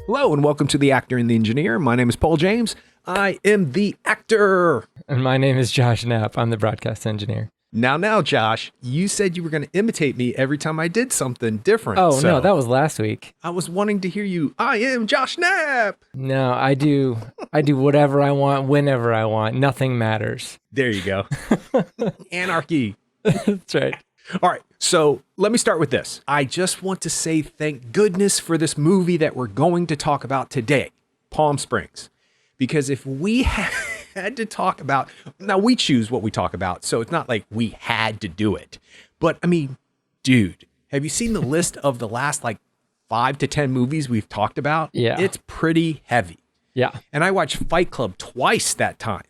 Hello and welcome to The Actor and the Engineer. My name is Paul James. I am the actor. And my name is Josh Knapp. I'm the broadcast engineer. Now, Josh, you said you were going to imitate me every time I did something different. Oh, no, that was last week. I was wanting to hear you. I am Josh Knapp. No, I do whatever I want, whenever I want. Nothing matters. There you go. Anarchy. That's right. All right, so let me start with this. I just want to say thank goodness for this movie that we're going to talk about today, Palm Springs. Because if we had to talk about, now we choose what we talk about, so it's not like we had to do it. But I mean, dude, have you seen the list of the last 5 to 10 movies we've talked about? Yeah. It's pretty heavy. Yeah. And I watched Fight Club twice that time.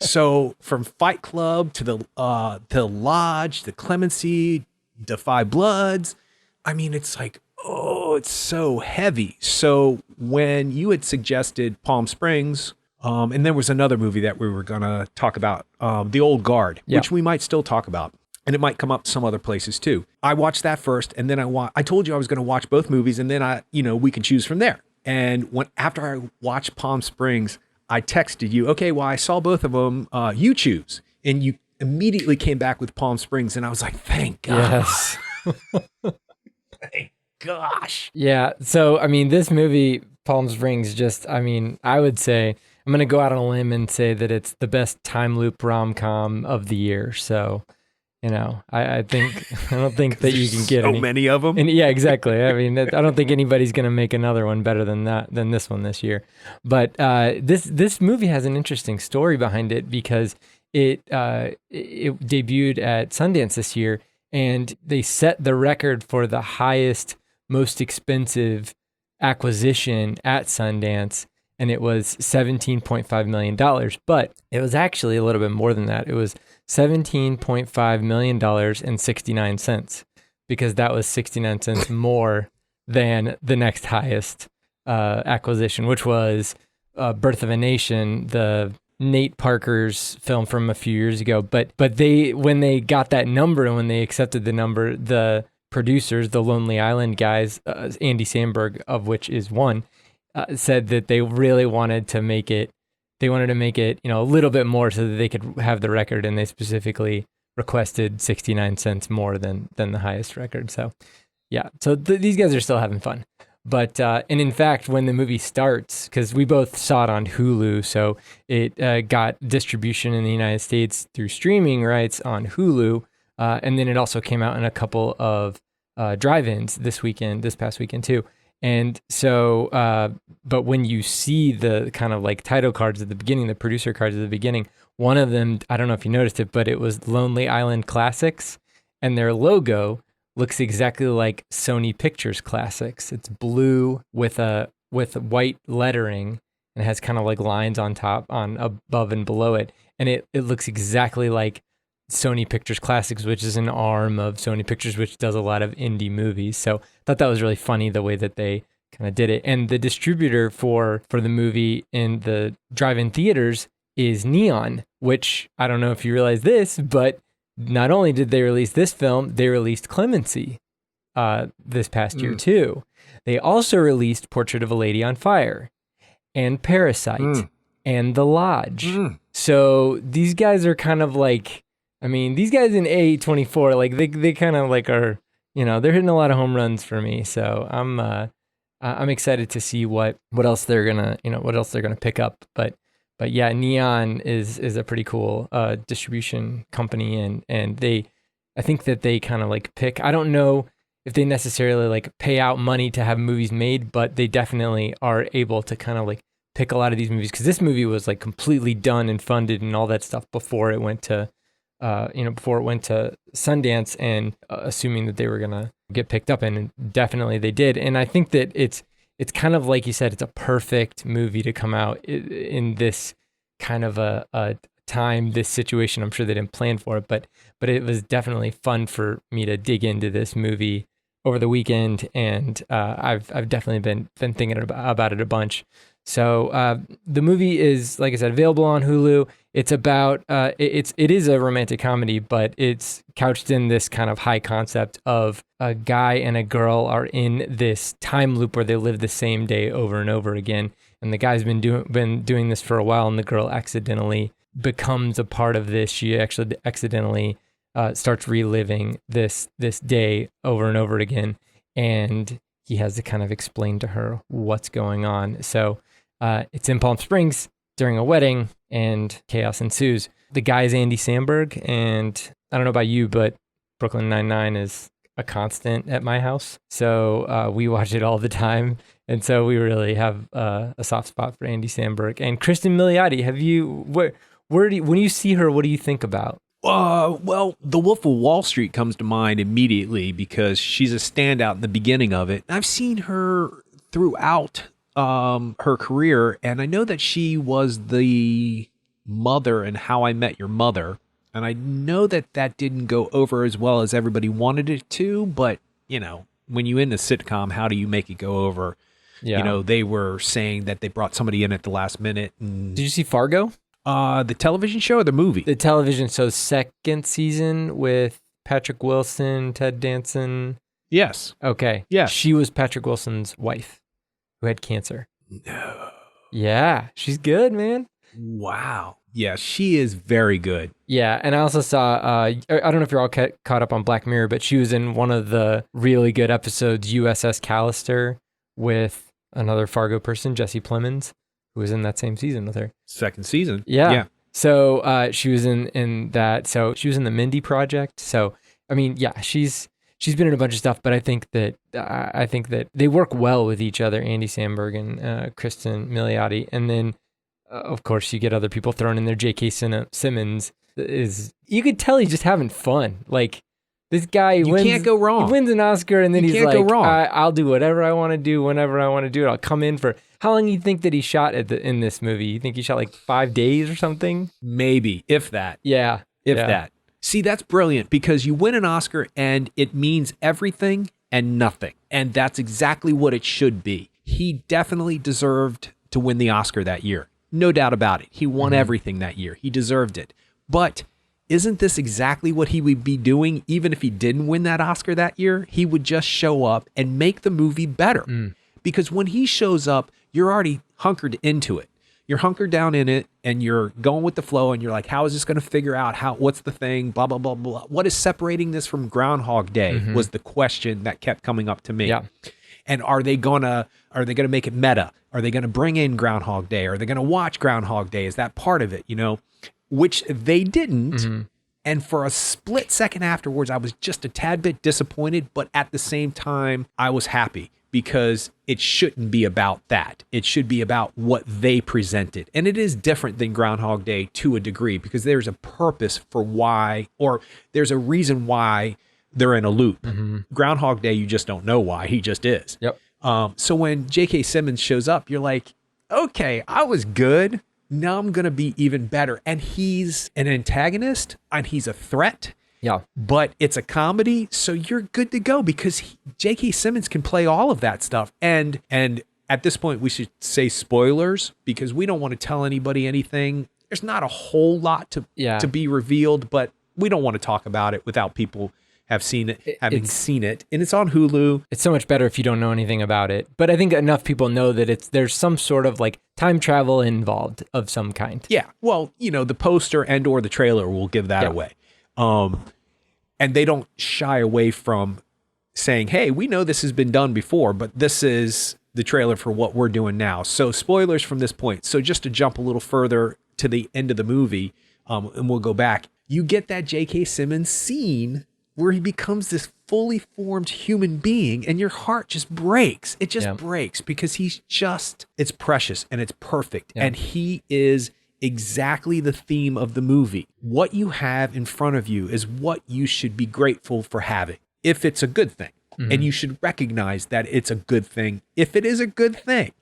So from Fight Club to the Lodge, the Clemency, the Five Bloods, I mean, it's it's so heavy. So when you had suggested Palm Springs, and there was another movie that we were going to talk about, The Old Guard, which we might still talk about. And it might come up some other places too. I watched that first, and then I told you I was going to watch both movies, and then we can choose from there. And after I watched Palm Springs, I texted you, okay, well, I saw both of them. You choose. And you immediately came back with Palm Springs. And I was like, thank God. Yes. Thank gosh. Yeah. So, I mean, this movie, Palm Springs, I would say, I'm going to go out on a limb and say that it's the best time loop rom-com of the year. So, I don't think that you can get so many of them. Yeah, exactly. I mean, I don't think anybody's going to make another one better than this one this year. But this movie has an interesting story behind it because it debuted at Sundance this year, and they set the record for the highest, most expensive acquisition at Sundance, and it was $17.5 million. But it was actually a little bit more than that. It was $17.5 million and 69 cents, because that was 69 cents more than the next highest acquisition, which was Birth of a Nation, the Nate Parker's film from a few years ago. But when they got that number and when they accepted the number, the producers, the Lonely Island guys, Andy Samberg, of which is one, said that they really wanted to make it. They wanted to make it, a little bit more so that they could have the record, and they specifically requested 69 cents more than the highest record. So, yeah. So these guys are still having fun. But and in fact, when the movie starts, because we both saw it on Hulu, so it got distribution in the United States through streaming rights on Hulu, and then it also came out in a couple of drive-ins this past weekend too. And so, but when you see the kind of title cards at the beginning, the producer cards at the beginning, one of them, I don't know if you noticed it, but it was Lonely Island Classics, and their logo looks exactly like Sony Pictures Classics. It's blue with white lettering, and it has kind of lines on top, on above and below it. And it looks exactly like Sony Pictures Classics, which is an arm of Sony Pictures, which does a lot of indie movies. So I thought that was really funny the way that they kind of did it. And the distributor for the movie in the drive-in theaters is Neon, which I don't know if you realize this, but not only did they release this film, they released Clemency this past year too. They also released Portrait of a Lady on Fire and Parasite and The Lodge. So these guys are kind of these guys in A24, they kind of are, they're hitting a lot of home runs for me. So I'm excited to see what else they're gonna pick up. But yeah, Neon is a pretty cool distribution company, and I think that they kind of pick. I don't know if they necessarily pay out money to have movies made, but they definitely are able to kind of pick a lot of these movies, because this movie was completely done and funded and all that stuff before it went to Sundance, and assuming that they were gonna get picked up, and definitely they did. And I think that it's kind of like you said, it's a perfect movie to come out in this kind of a time, this situation. I'm sure they didn't plan for it, but it was definitely fun for me to dig into this movie over the weekend, and I've definitely been thinking about it a bunch. So the movie is, like I said, available on Hulu. It's about it is a romantic comedy, but it's couched in this kind of high concept of a guy and a girl are in this time loop where they live the same day over and over again. And the guy's been doing this for a while, and the girl accidentally becomes a part of this. She actually accidentally starts reliving this day over and over again, and he has to kind of explain to her what's going on. So it's in Palm Springs during a wedding, and chaos ensues. The guy is Andy Samberg, and I don't know about you, but Brooklyn Nine-Nine is a constant at my house. So we watch it all the time. And so we really have a soft spot for Andy Samberg. And Kristen Milioti, when you see her, what do you think about? Well, The Wolf of Wall Street comes to mind immediately because she's a standout in the beginning of it. I've seen her throughout her career, and I know that she was the mother in How I Met Your Mother, and I know that didn't go over as well as everybody wanted it to, but, when you in a sitcom, how do you make it go over? Yeah. They were saying that they brought somebody in at the last minute. And, did you see Fargo? The television show or the movie? The television show, second season with Patrick Wilson, Ted Danson. Yes. Okay. Yeah. She was Patrick Wilson's wife who had cancer. No. Yeah. She's good, man. Wow. Yeah, she is very good. Yeah, and I also saw, I don't know if you're all caught up on Black Mirror, but she was in one of the really good episodes, USS Callister, with another Fargo person, Jesse Plemons, who was in that same season with her. Second season. Yeah. So she was in that. So she was in the Mindy Project. So, I mean, yeah, she's been in a bunch of stuff, but I think that they work well with each other, Andy Samberg and Kristen Milioti. And then, of course, you get other people thrown in there. J.K. Simmons you could tell he's just having fun. Like, this guy can't go wrong. He wins an Oscar, and then he's like, go wrong. I'll do whatever I want to do whenever I want to do it. I'll come in for... How long do you think that he shot in this movie? You think he shot like 5 days or something? Maybe, if that. Yeah. If that. See, that's brilliant because you win an Oscar and it means everything and nothing. And that's exactly what it should be. He definitely deserved to win the Oscar that year. No doubt about it. He won everything that year. He deserved it. But isn't this exactly what he would be doing even if he didn't win that Oscar that year? He would just show up and make the movie better. Because when he shows up, you're already hunkered into it. You're hunkered down in it and you're going with the flow and you're like, how is this going to figure out what's the thing, blah, blah, blah, blah. What is separating this from Groundhog Day was the question that kept coming up to me. Yeah. And are they gonna make it meta? Are they gonna bring in Groundhog Day? Are they gonna watch Groundhog Day? Is that part of it? Which they didn't. And for a split second afterwards, I was just a tad bit disappointed, but at the same time, I was happy because it shouldn't be about that. It should be about what they presented. And it is different than Groundhog Day to a degree because there's a purpose for why, or there's a reason why they're in a loop. Groundhog Day, you just don't know why. He just is. Yep. So when J.K. Simmons shows up, you're like, okay, I was good. Now I'm going to be even better. And he's an antagonist and he's a threat. Yeah. But it's a comedy. So you're good to go because J.K. Simmons can play all of that stuff. And at this point, we should say spoilers because we don't want to tell anybody anything. There's not a whole lot to be revealed, but we don't want to talk about it without people have seen it, seen it, and it's on Hulu. It's so much better if you don't know anything about it. But I think enough people know that there's some sort of like time travel involved of some kind. Yeah. Well, the poster and or the trailer will give that away. And they don't shy away from saying, hey, we know this has been done before, but this is the trailer for what we're doing now. So spoilers from this point. So just to jump a little further to the end of the movie, and we'll go back, you get that J.K. Simmons scene where he becomes this fully formed human being and your heart just breaks. It just breaks because it's precious and it's perfect. Yeah. And he is exactly the theme of the movie. What you have in front of you is what you should be grateful for having, if it's a good thing. And you should recognize that it's a good thing if it is a good thing.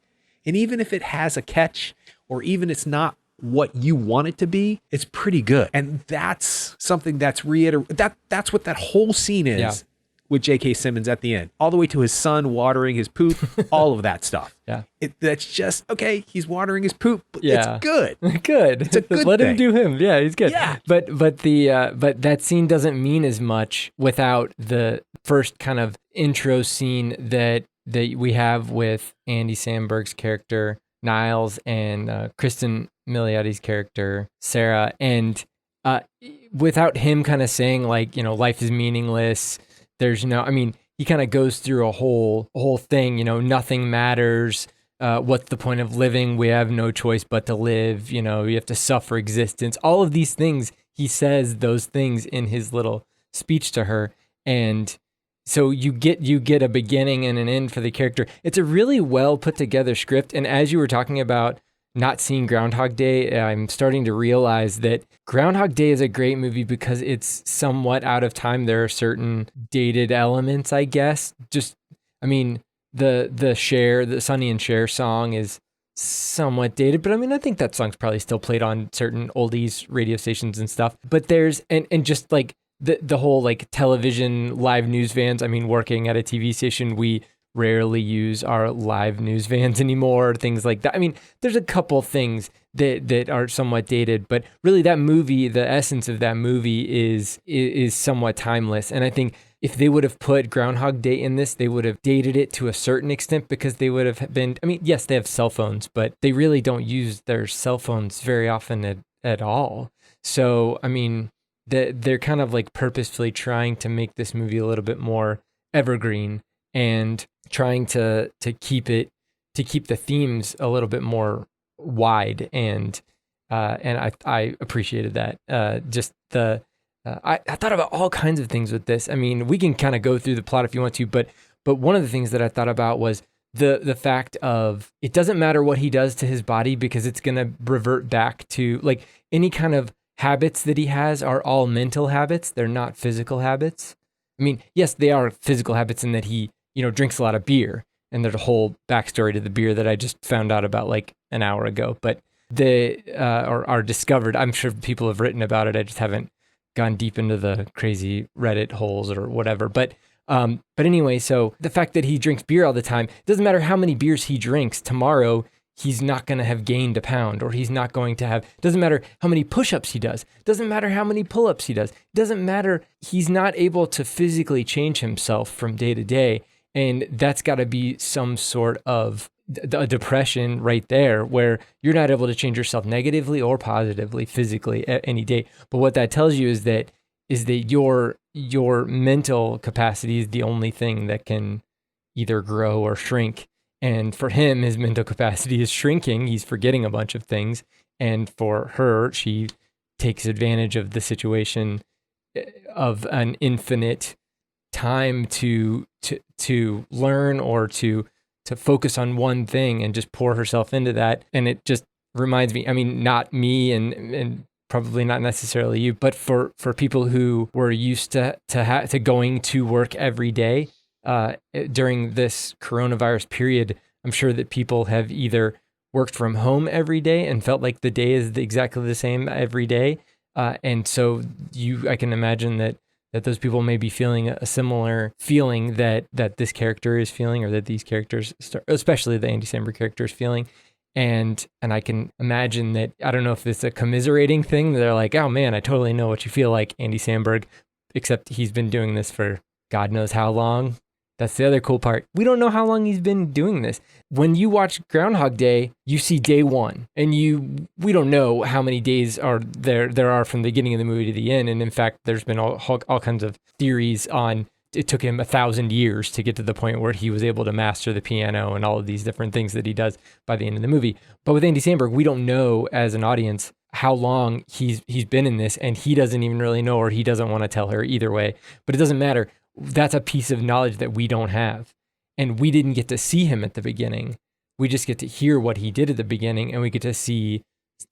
And even if it has a catch or even it's not what you want it to be, it's pretty good. And that's something that's that's what that whole scene is with J.K. Simmons at the end, all the way to his son watering his poop, all of that stuff. Yeah. That's just, okay, he's watering his poop, but Yeah. it's good. Good. It's a good Let him thing. do him. Yeah, he's good. Yeah. But that scene doesn't mean as much without the first kind of intro scene that we have with Andy Samberg's character Niles and Kristen Miliotti's character Sarah, and without him kind of saying like, you know, life is meaningless. There's no, I mean, he kind of goes through a whole thing, you know, nothing matters. What's the point of living? We have no choice but to live. You know, you have to suffer existence. All of these things, he says those things in his little speech to her. And so you get a beginning and an end for the character. It's a really well put together script. And as you were talking about not seeing Groundhog Day, I'm starting to realize that Groundhog Day is a great movie because it's somewhat out of time. There are certain dated elements, I guess. Just, I mean, the Sonny and Cher song is somewhat dated, but I mean, I think that song's probably still played on certain oldies radio stations and stuff. But there's, and just like the whole like television live news vans, I mean, working at a TV station, we rarely use our live news vans anymore, things like that. I mean, there's a couple things that are somewhat dated, but really that movie, the essence of that movie is somewhat timeless. And I think if they would have put Groundhog Day in this, they would have dated it to a certain extent because they would have been, I mean, yes, they have cell phones, but they really don't use their cell phones very often at all. So, I mean, they're kind of like purposefully trying to make this movie a little bit more evergreen and trying to keep the themes a little bit more wide, and I appreciated that. I thought about all kinds of things with this. I mean, we can kind of go through the plot if you want to, but one of the things that I thought about was the fact of it doesn't matter what he does to his body because it's going to revert back to like any kind of habits that he has are all mental habits. They're not physical habits. I mean, yes, they are physical habits in that he, you know, drinks a lot of beer, and there's a whole backstory to the beer that I just found out about like an hour ago, but they are discovered. I'm sure people have written about it. I just haven't gone deep into the crazy Reddit holes or whatever. But anyway, so the fact that he drinks beer all the time, it doesn't matter how many beers he drinks, tomorrow he's not going to have gained a pound, or he's not going to have, doesn't matter how many push-ups he does, doesn't matter how many pull-ups he does, doesn't matter, he's not able to physically change himself from day to day. And that's got to be some sort of a depression right there, where you're not able to change yourself negatively or positively physically at any day. But what that tells you is that your mental capacity is the only thing that can either grow or shrink. And for him, his mental capacity is shrinking. He's forgetting a bunch of things. And for her, she takes advantage of the situation of an infinite time to learn or to focus on one thing and just pour herself into that. And it just reminds me, I mean, not me and probably not necessarily you, but for people who were used to going to work every day during this coronavirus period, I'm sure that people have either worked from home every day and felt like the day is exactly the same every day. And so I can imagine that those people may be feeling a similar feeling that this character is feeling, or that these characters, especially the Andy Samberg character, is feeling. And I can imagine that, I don't know if it's a commiserating thing. They're like, oh man, I totally know what you feel like, Andy Samberg, except he's been doing this for God knows how long. That's the other cool part. We don't know how long he's been doing this. When you watch Groundhog Day, you see day one, and we don't know how many days there are from the beginning of the movie to the end. And in fact, there's been all kinds of theories on it took him 1,000 years to get to the point where he was able to master the piano and all of these different things that he does by the end of the movie. But with Andy Samberg, we don't know as an audience how long he's been in this, and he doesn't even really know, or he doesn't want to tell her either way. But it doesn't matter. That's a piece of knowledge that we don't have. And we didn't get to see him at the beginning. We just get to hear what he did at the beginning, and we get to see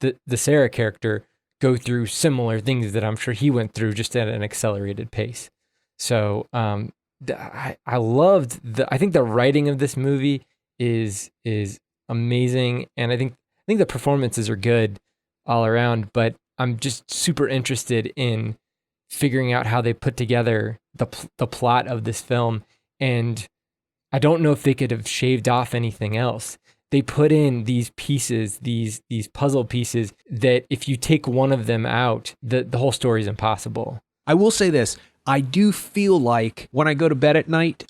the Sarah character go through similar things that I'm sure he went through, just at an accelerated pace. So I loved I think the writing of this movie is amazing, and I think the performances are good all around, but I'm just super interested in figuring out how they put together the plot of this film. And I don't know if they could have shaved off anything else. They put in these pieces, these puzzle pieces that if you take one of them out, the whole story is impossible. I will say this. I do feel like when I go to bed at night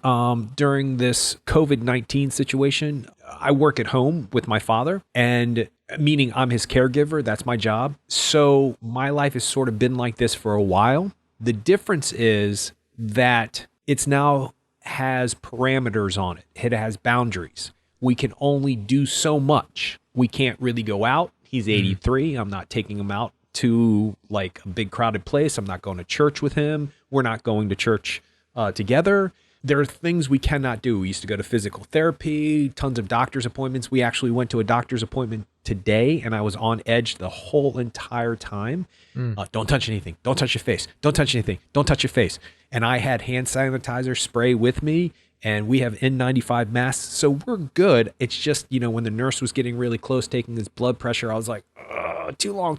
during this COVID-19 situation, I work at home with my father, and meaning I'm his caregiver. That's my job. So my life has sort of been like this for a while. The difference is that it's now has parameters on it. It has boundaries. We can only do so much. We can't really go out. He's 83. I'm not taking him out to like a big crowded place. I'm not going to church with him. We're not going to church together. There are things we cannot do. We used to go to physical therapy, tons of doctor's appointments. We actually went to a doctor's appointment today, and I was on edge the whole entire time. Don't touch anything. Don't touch your face. Don't touch anything. Don't touch your face. And I had hand sanitizer spray with me, and we have N95 masks, so we're good. It's just, when the nurse was getting really close, taking his blood pressure, I was like, too long.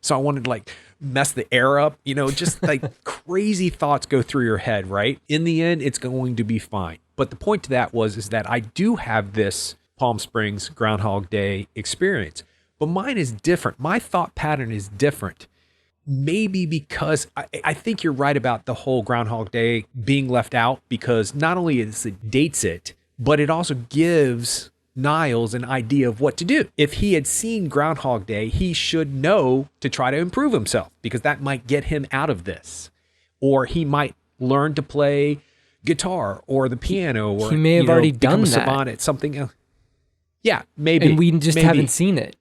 So I wanted to like mess the air up, just like crazy thoughts go through your head, right? In the end, it's going to be fine. But the point to that is that I do have this Palm Springs Groundhog Day experience, but mine is different. My thought pattern is different. Maybe because I think you're right about the whole Groundhog Day being left out, because not only it dates it, but it also gives Niles an idea of what to do. If he had seen Groundhog Day, he should know to try to improve himself, because that might get him out of this. Or he might learn to play guitar or the piano, or he may have already done that. Savant at something else. Yeah, maybe. And we just haven't seen it.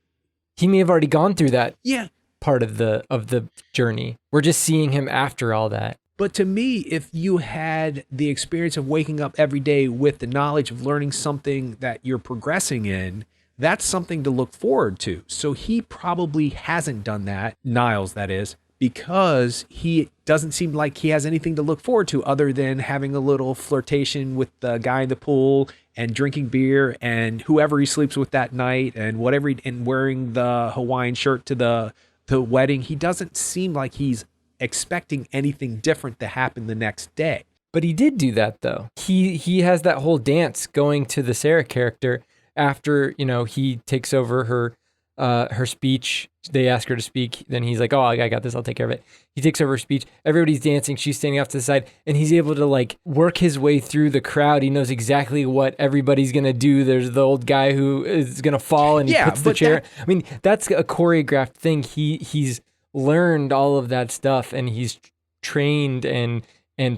He may have already gone through that. Yeah. Part of the journey. We're just seeing him after all that. But to me, if you had the experience of waking up every day with the knowledge of learning something that you're progressing in, that's something to look forward to. So he probably hasn't done that, Niles that is, because he doesn't seem like he has anything to look forward to other than having a little flirtation with the guy in the pool and drinking beer and whoever he sleeps with that night and whatever, and wearing the Hawaiian shirt to the wedding. He doesn't seem like he's expecting anything different to happen the next day. But he did do that though. He has that whole dance going to the Sarah character after, he takes over her speech. They ask her to speak. Then he's like, oh, I got this. I'll take care of it. He takes over her speech. Everybody's dancing. She's standing off to the side, and he's able to like work his way through the crowd. He knows exactly what everybody's going to do. There's the old guy who is going to fall, and he puts the chair. I mean, that's a choreographed thing. He's learned all of that stuff, and he's trained and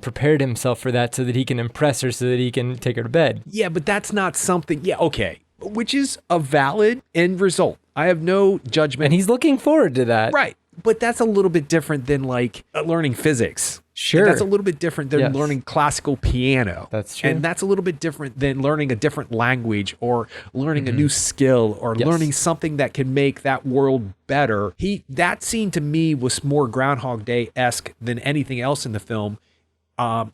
prepared himself for that so that he can impress her, so that he can take her to bed. Yeah, but that's not something. Yeah, okay. Which is a valid end result. I have no judgment. And he's looking forward to that. Right. But that's a little bit different than like learning physics. Sure. That's a little bit different than learning classical piano. That's true. And that's a little bit different than learning a different language or learning a new skill or learning something that can make that world better. That scene to me was more Groundhog Day-esque than anything else in the film,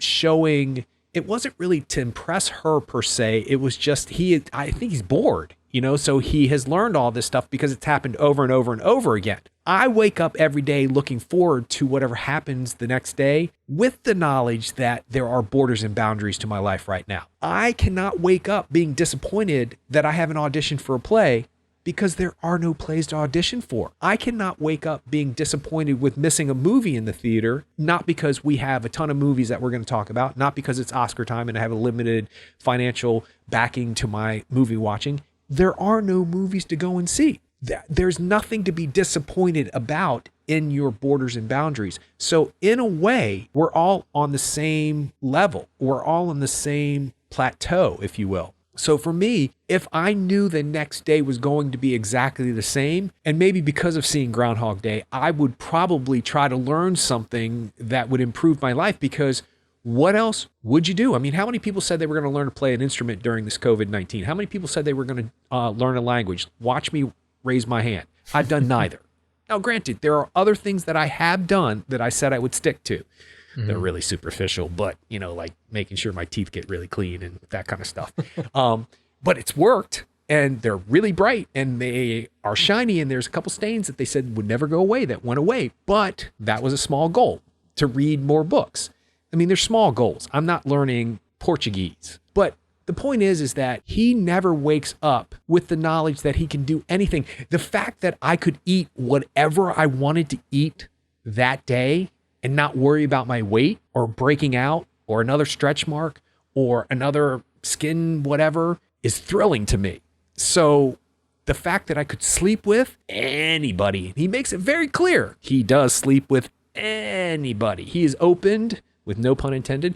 showing it wasn't really to impress her per se. It was just I think he's bored. So he has learned all this stuff because it's happened over and over and over again. I wake up every day looking forward to whatever happens the next day with the knowledge that there are borders and boundaries to my life right now. I cannot wake up being disappointed that I haven't auditioned for a play because there are no plays to audition for. I cannot wake up being disappointed with missing a movie in the theater, not because we have a ton of movies that we're going to talk about, not because it's Oscar time and I have a limited financial backing to my movie watching. There are no movies to go and see. There's nothing to be disappointed about in your borders and boundaries. So in a way, we're all on the same level. We're all on the same plateau, if you will. So for me, if I knew the next day was going to be exactly the same, and maybe because of seeing Groundhog Day, I would probably try to learn something that would improve my life, because what else would you do? I mean, how many people said they were going to learn to play an instrument during this COVID-19? How many people said they were going to learn a language? Watch me raise my hand. I've done neither. Now, granted, there are other things that I have done that I said I would stick to. They're really superficial, but, like making sure my teeth get really clean and that kind of stuff. But it's worked, and they're really bright, and they are shiny, and there's a couple stains that they said would never go away that went away. But that was a small goal. to read more books. I mean, they're small goals. I'm not learning Portuguese. But the point is that he never wakes up with the knowledge that he can do anything. The fact that I could eat whatever I wanted to eat that day and not worry about my weight or breaking out or another stretch mark or another skin whatever is thrilling to me. So the fact that I could sleep with anybody, he makes it very clear he does sleep with anybody. He is opened, with no pun intended,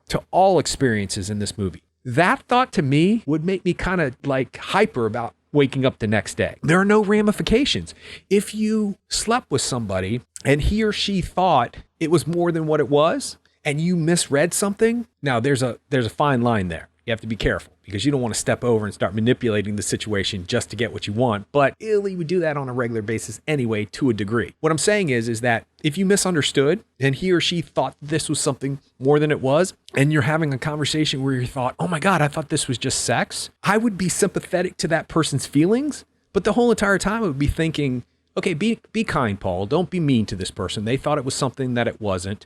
to all experiences in this movie. That thought to me would make me kind of like hyper about waking up the next day. There are no ramifications. If you slept with somebody and he or she thought it was more than what it was and you misread something, now there's a fine line there. You have to be careful because you don't want to step over and start manipulating the situation just to get what you want. But Illy would do that on a regular basis anyway, to a degree. What I'm saying is that if you misunderstood and he or she thought this was something more than it was, and you're having a conversation where you thought, oh my God, I thought this was just sex, I would be sympathetic to that person's feelings. But the whole entire time I would be thinking, okay, be kind, Paul. Don't be mean to this person. They thought it was something that it wasn't.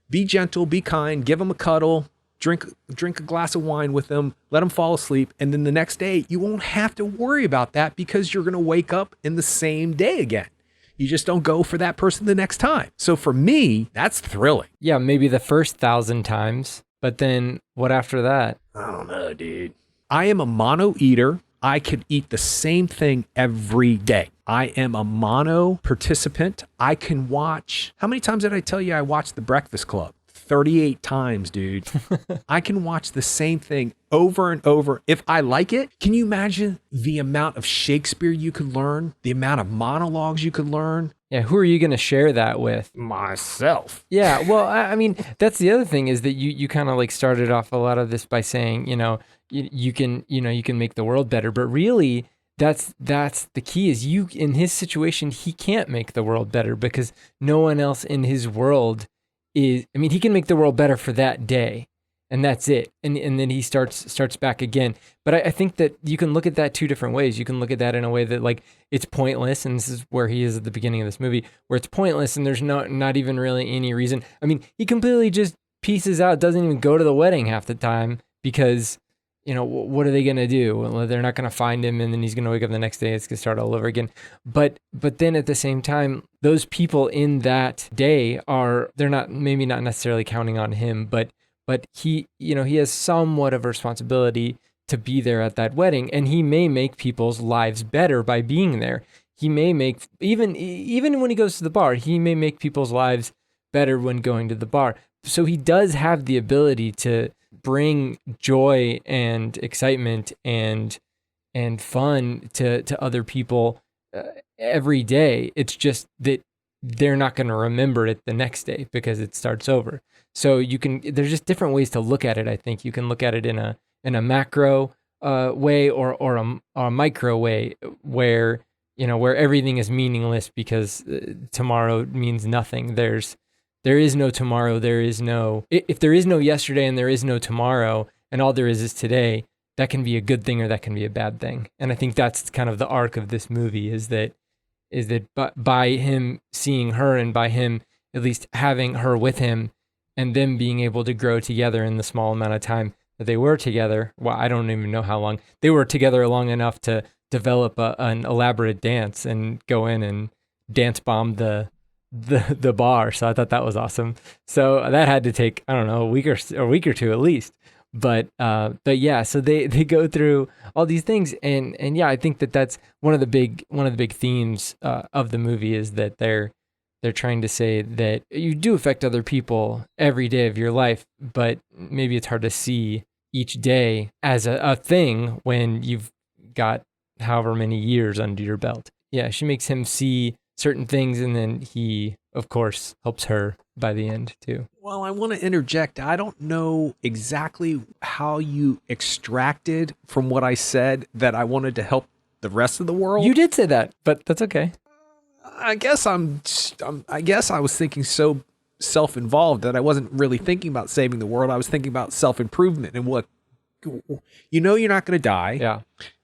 Be gentle, be kind, give them a cuddle. Drink a glass of wine with them, let them fall asleep, and then the next day you won't have to worry about that because you're going to wake up in the same day again. You just don't go for that person the next time. So for me, that's thrilling. Yeah, maybe the first 1,000 times, but then what after that? I don't know, dude. I am a mono eater. I could eat the same thing every day. I am a mono participant. I can watch. How many times did I tell you I watched The Breakfast Club? 38 times, dude. I can watch the same thing over and over. If I like it, can you imagine the amount of Shakespeare you could learn? The amount of monologues you could learn? Yeah, who are you going to share that with? Myself. Yeah, well, I mean, that's the other thing is that you kind of like started off a lot of this by saying, you can make the world better, but really that's the key is in his situation, he can't make the world better because no one else in his world he can make the world better for that day and that's it. And then he starts back again. But I think that you can look at that two different ways. You can look at that in a way that like it's pointless. And this is where he is at the beginning of this movie, where it's pointless and there's not even really any reason. I mean, he completely just pieces out, doesn't even go to the wedding half the time because, what are they going to do? Well, they're not going to find him and then he's going to wake up the next day. It's going to start all over again. But then at the same time, those people in that day they're not necessarily counting on him, but he has somewhat of a responsibility to be there at that wedding, and he may make people's lives better by being there. He may make, even when he goes to the bar, he may make people's lives better when going to the bar. So he does have the ability to bring joy and excitement and fun to other people every day. It's just that they're not going to remember it the next day because it starts over. So there's just different ways to look at it. I think you can look at it in a macro way or a micro way where everything is meaningless because tomorrow means nothing. There is no tomorrow. If there is no yesterday and there is no tomorrow and all there is today, that can be a good thing or that can be a bad thing. And I think that's kind of the arc of this movie is that by him seeing her and by him at least having her with him and them being able to grow together in the small amount of time that they were together. Well, I don't even know how long. They were together long enough to develop an elaborate dance and go in and dance bomb the bar. So I thought that was awesome. So that had to take, I don't know, a week or two at least. But yeah, so they go through all these things, and yeah, I think that's one of the big themes of the movie is that they're trying to say that you do affect other people every day of your life, but maybe it's hard to see each day as a thing when you've got however many years under your belt. Yeah, she makes him see certain things, and then he, of course, helps her by the end too. Well, I want to interject. I don't know exactly how you extracted from what I said that I wanted to help the rest of the world. You did say that, but that's okay. I guess I was thinking so self-involved that I wasn't really thinking about saving the world. I was thinking about self-improvement and what, you're not going to die. Yeah.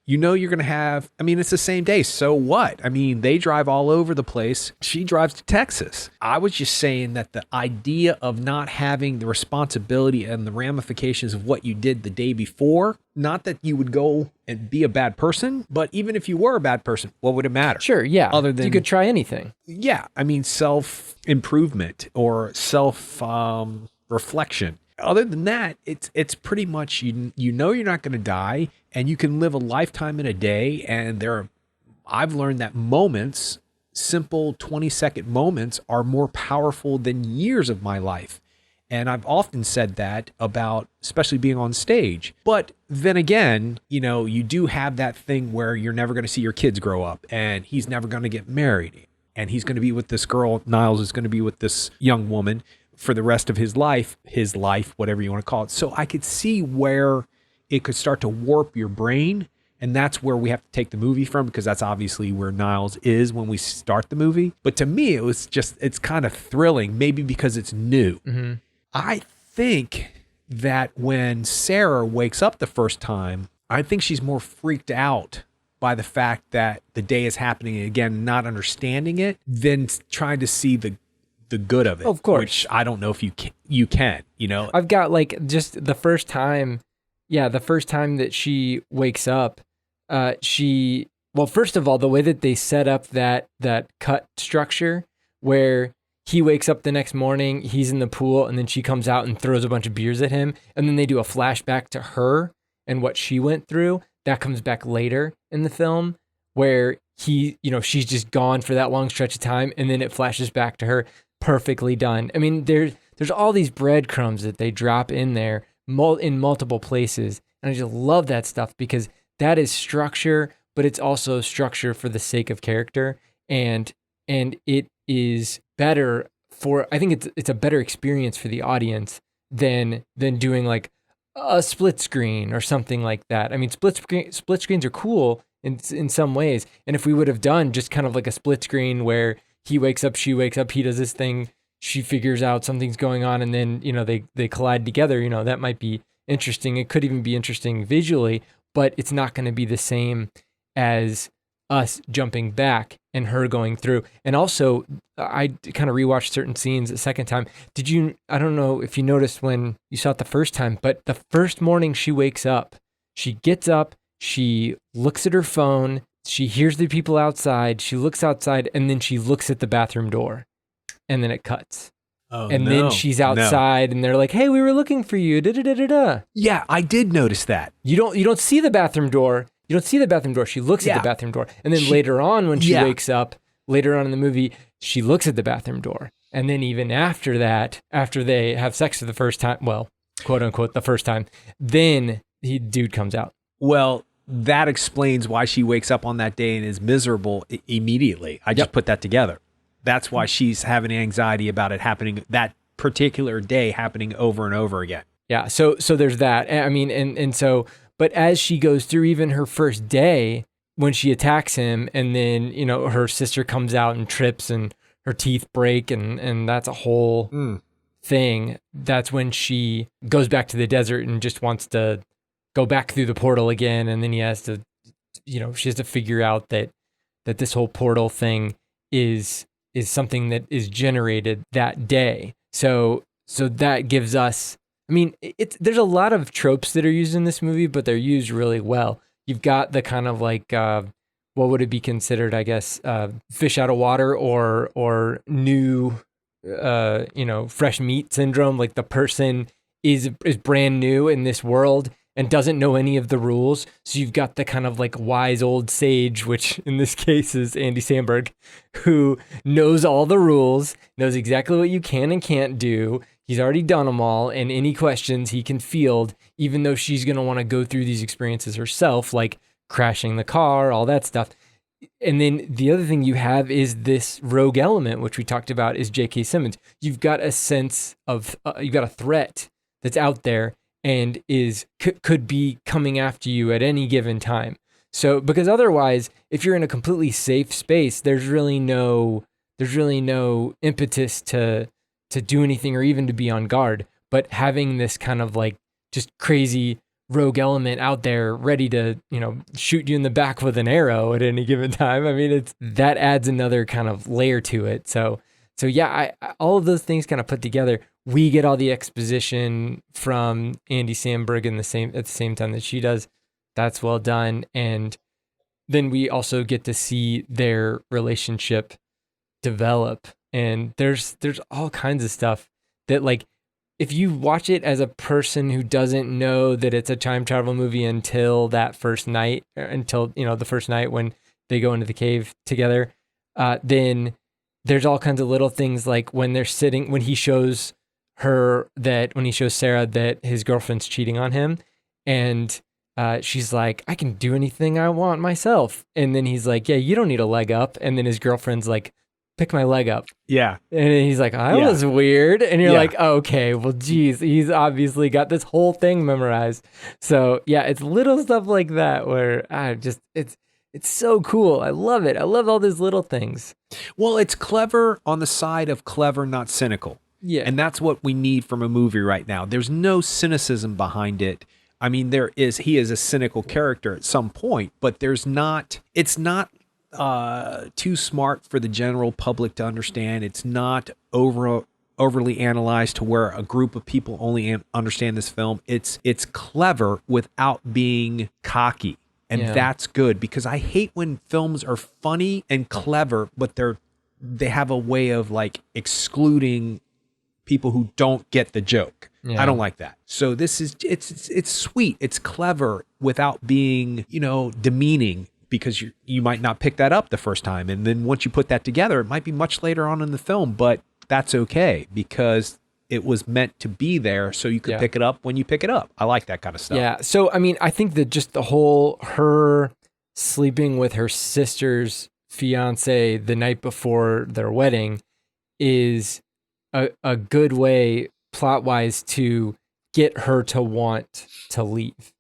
You know you're going to have, I mean, it's the same day. So what? I mean, they drive all over the place. She drives to Texas. I was just saying that the idea of not having the responsibility and the ramifications of what you did the day before, not that you would go and be a bad person, but even if you were a bad person, what would it matter? Sure, yeah. Other than you could try anything. Yeah, I mean, self-improvement or self-reflection. Other than that, it's pretty much you know you're not going to die, and you can live a lifetime in a day. And I've learned that moments, simple 20-second moments, are more powerful than years of my life. And I've often said that about, especially being on stage. But then again, you know, you do have that thing where you're never going to see your kids grow up, and he's never going to get married, and he's going to be with this girl. Niles is going to be with this young woman for the rest of his life, whatever you want to call it. So I could see where it could start to warp your brain. And that's where we have to take the movie from, because that's obviously where Niles is when we start the movie. But to me, it's kind of thrilling, maybe because it's new. Mm-hmm. I think that when Sarah wakes up the first time, I think she's more freaked out by the fact that the day is happening again, not understanding it, than trying to see the good of it. Of course. Which I don't know if you can, you know. I've got like just the first time that she wakes up, first of all, the way that they set up that cut structure where he wakes up the next morning, he's in the pool, and then she comes out and throws a bunch of beers at him, and then they do a flashback to her and what she went through. That comes back later in the film where she's just gone for that long stretch of time, and then it flashes back to her. Perfectly done. I mean, there's all these breadcrumbs that they drop in there in multiple places, and I just love that stuff because that is structure, but it's also structure for the sake of character, and it is better I think it's a better experience for the audience than doing like a split screen or something like that. I mean, split screens are cool in some ways, and if we would have done just kind of like a split screen where he wakes up, she wakes up, he does this thing, she figures out something's going on, and then, you know, they collide together, you know, that might be interesting. It could even be interesting visually, but it's not going to be the same as us jumping back and her going through. And also, I kind of rewatched certain scenes a second time. I don't know if you noticed when you saw it the first time, but the first morning she wakes up, she gets up, she looks at her phone, she hears the people outside, she looks outside, and then she looks at the bathroom door, and then it cuts. Oh, and then she's outside, and they're like, "Hey, we were looking for you." Da da da da da. Yeah, I did notice that. You don't see the bathroom door. You don't see the bathroom door. She looks at the bathroom door, and then later on, when she wakes up, later on in the movie, she looks at the bathroom door, and then even after that, after they have sex for the first time, well, quote unquote, the first time, then the dude comes out. Well, that explains why she wakes up on that day and is miserable immediately. I just put that together. That's why she's having anxiety about it happening, that particular day happening over and over again. Yeah. So there's that. I mean, and so, but as she goes through even her first day, when she attacks him, and then, you know, her sister comes out and trips and her teeth break, and that's a whole thing. That's when she goes back to the desert and just wants to go back through the portal again, and then she has to figure out that this whole portal thing is something that is generated that day. So that gives us, I mean, there's a lot of tropes that are used in this movie, but they're used really well. You've got the kind of like, what would it be considered, I guess, fish out of water or new, fresh meat syndrome. Like the person is brand new in this world and doesn't know any of the rules. So you've got the kind of like wise old sage, which in this case is Andy Samberg, who knows all the rules, knows exactly what you can and can't do. He's already done them all, and any questions he can field, even though she's going to want to go through these experiences herself, like crashing the car, all that stuff. And then the other thing you have is this rogue element, which we talked about, is J.K. Simmons. You've got a sense of, you've got a threat that's out there and could be coming after you at any given time. So, because otherwise, if you're in a completely safe space, there's really no impetus to do anything or even to be on guard. But having this kind of like just crazy rogue element out there ready to, shoot you in the back with an arrow at any given time. I mean, that adds another kind of layer to it. So yeah, all of those things kind of put together, we get all the exposition from Andy Samberg at the same time that she does. That's well done. And then we also get to see their relationship develop. And there's all kinds of stuff that, like, if you watch it as a person who doesn't know that it's a time travel movie until that first night, the first night when they go into the cave together, then there's all kinds of little things, like when he shows Sarah that his girlfriend's cheating on him, and she's like, I can do anything I want myself. And then he's like, yeah, you don't need a leg up. And then his girlfriend's like, pick my leg up. Yeah. And he's like, that was weird. And you're like, okay, well, geez, he's obviously got this whole thing memorized. So yeah, it's little stuff like that where it's so cool. I love it. I love all these little things. Well, it's clever on the side of clever, not cynical. Yeah. And that's what we need from a movie right now. There's no cynicism behind it. I mean, he is a cynical character at some point, but it's not too smart for the general public to understand. It's not overly analyzed to where a group of people only understand this film. It's clever without being cocky. And that's good, because I hate when films are funny and clever, but they have a way of like excluding people who don't get the joke. I don't like that. So this is, it's sweet. It's clever without being, demeaning, because you might not pick that up the first time. And then once you put that together, it might be much later on in the film, but that's okay, because it was meant to be there so you could pick it up when you pick it up. I like that kind of stuff. Yeah. So, I mean, I think that just the whole, her sleeping with her sister's fiance the night before their wedding is a good way, plot-wise, to get her to want to leave.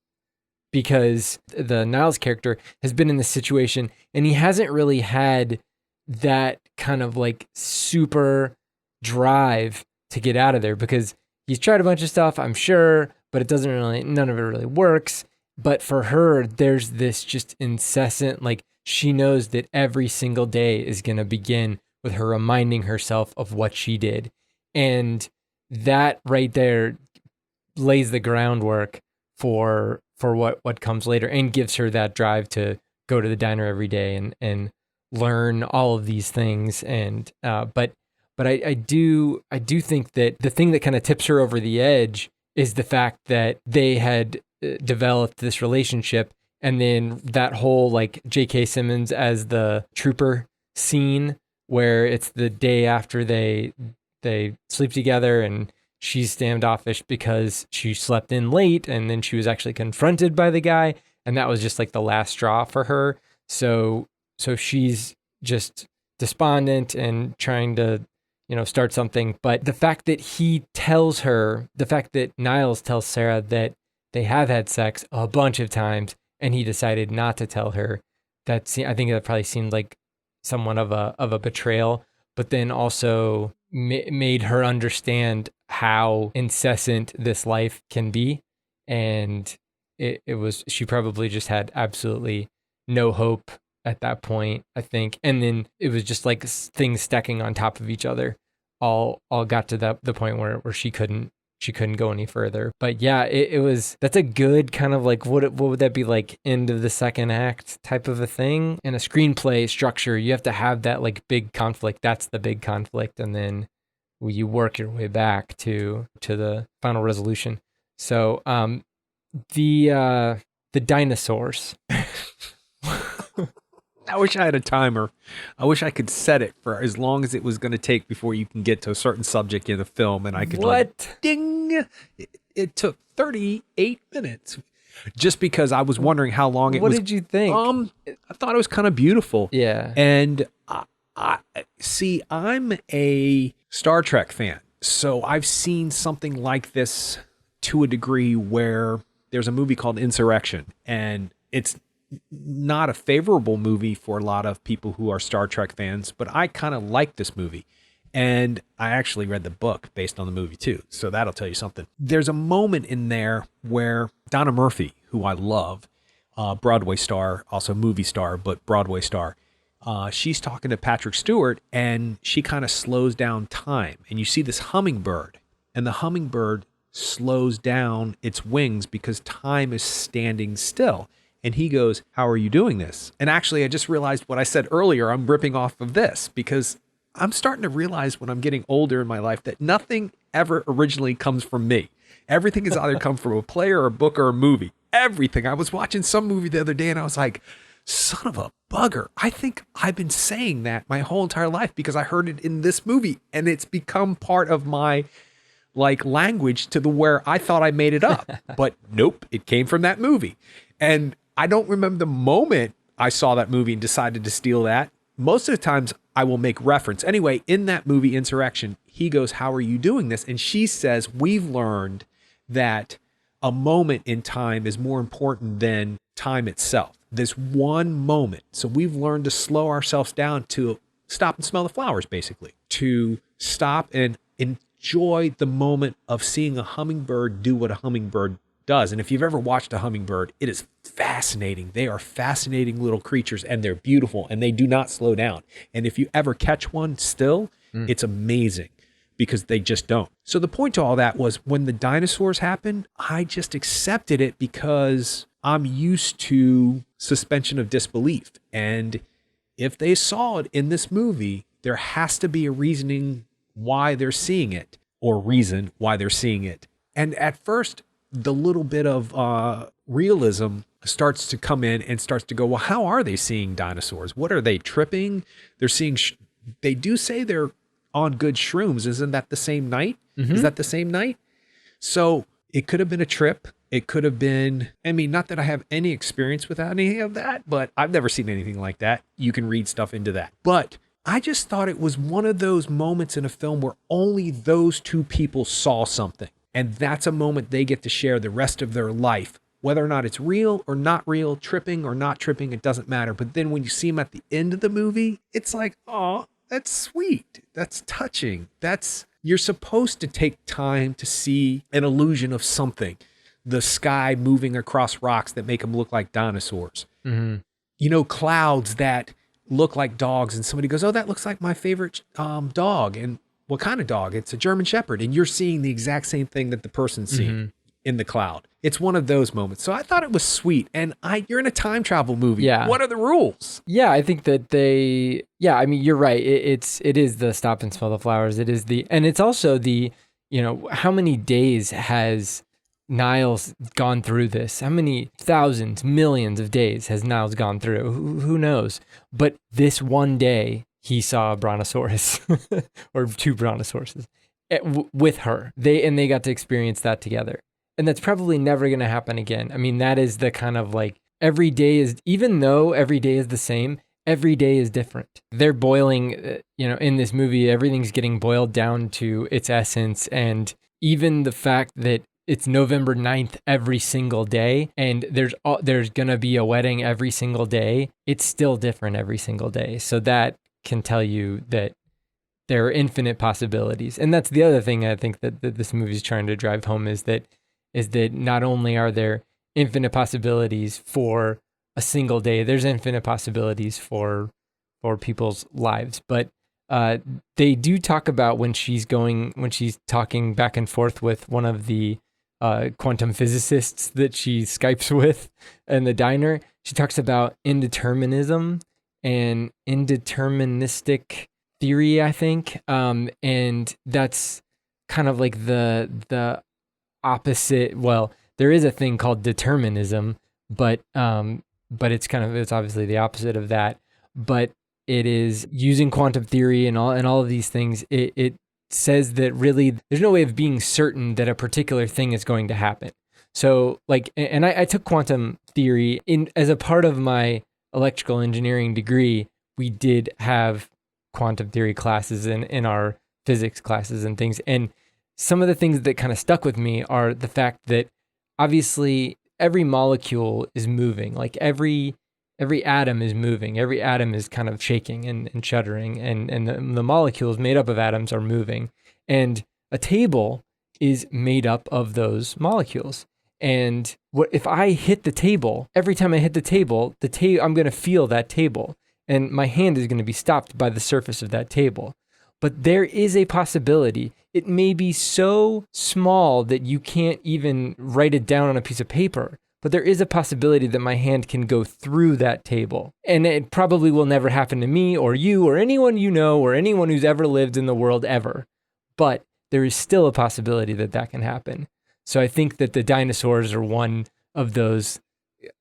Because the Niles character has been in this situation and he hasn't really had that kind of like super drive to get out of there, because he's tried a bunch of stuff, I'm sure, but none of it really works. But for her, there's this just incessant, like, she knows that every single day is going to begin with her reminding herself of what she did. And that right there lays the groundwork for what comes later, and gives her that drive to go to the diner every day and learn all of these things. And but I do think that the thing that kind of tips her over the edge is the fact that they had developed this relationship, and then that whole like J.K. Simmons as the trooper scene where it's the day after they sleep together and she's standoffish because she slept in late, and then she was actually confronted by the guy, and that was just like the last straw for her. So she's just despondent and trying to, start something. But the fact that Niles tells Sarah that they have had sex a bunch of times and he decided not to tell her, I think that probably seemed like somewhat of a betrayal, but then also made her understand how incessant this life can be. And she probably just had absolutely no hope at that point, I think. And then it was just like things stacking on top of each other all got to the point where she couldn't go any further. But yeah, that's a good kind of like, what would that be, like end of the second act type of a thing? In a screenplay structure, you have to have that like big conflict. That's the big conflict. And then you work your way back to the final resolution. So the dinosaurs. I wish I had a timer. I wish I could set it for as long as it was going to take before you can get to a certain subject in the film, and I could ding. It took 38 minutes, just because I was wondering how long it was. What did you think? I thought it was kind of beautiful. Yeah, and I see. I'm a Star Trek fan, so I've seen something like this to a degree where there's a movie called Insurrection, and it's not a favorable movie for a lot of people who are Star Trek fans, but I kind of like this movie. And I actually read the book based on the movie too. So that'll tell you something. There's a moment in there where Donna Murphy, who I love, Broadway star, also movie star, but Broadway star, she's talking to Patrick Stewart and she kind of slows down time. And you see this hummingbird, and the hummingbird slows down its wings because time is standing still. And he goes, "How are you doing this?" And actually, I just realized what I said earlier. I'm ripping off of this because I'm starting to realize when I'm getting older in my life that nothing ever originally comes from me. Everything has either come from a play or a book or a movie. Everything. I was watching some movie the other day and I was like, son of a bugger. I think I've been saying that my whole entire life because I heard it in this movie and it's become part of my like language to the where I thought I made it up. But nope, it came from that movie. And I don't remember the moment I saw that movie and decided to steal that. Most of the times I will make reference. Anyway, in that movie, Insurrection, he goes, "How are you doing this?" And she says, "We've learned that a moment in time is more important than time itself. This one moment. So we've learned to slow ourselves down, to stop and smell the flowers, basically, to stop and enjoy the moment of seeing a hummingbird do what a hummingbird does." And if you've ever watched a hummingbird, it is fascinating. They are fascinating little creatures and they're beautiful and they do not slow down. And if you ever catch one still, it's amazing because they just don't. So the point to all that was when the dinosaurs happened, I just accepted it because I'm used to suspension of disbelief. And if they saw it in this movie, there has to be a reasoning why they're seeing it, or reason why they're seeing it. And at first, the little bit of realism starts to come in and starts to go, well, how are they seeing dinosaurs? What are they tripping? They're seeing, they do say they're on good shrooms. Isn't that the same night? Mm-hmm. Is that the same night? So it could have been a trip. It could have been, I mean, not that I have any experience with any of that, but I've never seen anything like that. You can read stuff into that. But I just thought it was one of those moments in a film where only those two people saw something. And that's a moment they get to share the rest of their life. Whether or not it's real or not real, tripping or not tripping, it doesn't matter. But then when you see them at the end of the movie, it's like, oh, that's sweet. That's touching. You're supposed to take time to see an illusion of something. The sky moving across rocks that make them look like dinosaurs. Mm-hmm. You know, clouds that look like dogs. And somebody goes, "Oh, that looks like my favorite dog." And what kind of dog? It's a German Shepherd. And you're seeing the exact same thing that the person's seeing in the cloud. It's one of those moments. So I thought it was sweet. And you're in a time travel movie. Yeah. What are the rules? Yeah, I think that I mean, you're right. It is the stop and smell the flowers. And it's also the, you know, how many days has Niles gone through this? How many thousands, millions of days has Niles gone through? Who knows? But this one day, he saw a brontosaurus or two brontosauruses with her. They got to experience that together. And that's probably never going to happen again. I mean, that is the kind of like every day is, even though every day is the same, every day is different. They're boiling, in this movie, everything's getting boiled down to its essence. And even the fact that it's November 9th every single day, and there's going to be a wedding every single day, it's still different every single day. So that can tell you that there are infinite possibilities. And that's the other thing I think that this movie is trying to drive home is that not only are there infinite possibilities for a single day, there's infinite possibilities for people's lives. But they do talk about when she's talking back and forth with one of the quantum physicists that she Skypes with in the diner, she talks about indeterminism and indeterministic theory, I think. And that's kind of like the opposite. Well, there is a thing called determinism, but it's obviously the opposite of that. But it is using quantum theory and all of these things. It says that really there's no way of being certain that a particular thing is going to happen. So and I took quantum theory as a part of my electrical engineering degree. We did have quantum theory classes in our physics classes and things. And some of the things that kind of stuck with me are the fact that obviously every molecule is moving. Like every every atom is moving. Every atom is kind of shaking and shuddering, and the molecules made up of atoms are moving. And a table is made up of those molecules. And what if I hit the table? Every time I hit the table, I'm going to feel that table, and my hand is going to be stopped by the surface of that table. But there is a possibility. It may be so small that you can't even write it down on a piece of paper, but there is a possibility that my hand can go through that table. And it probably will never happen to me or you or anyone you know or anyone who's ever lived in the world ever. But there is still a possibility that that can happen. So I think that the dinosaurs are one of those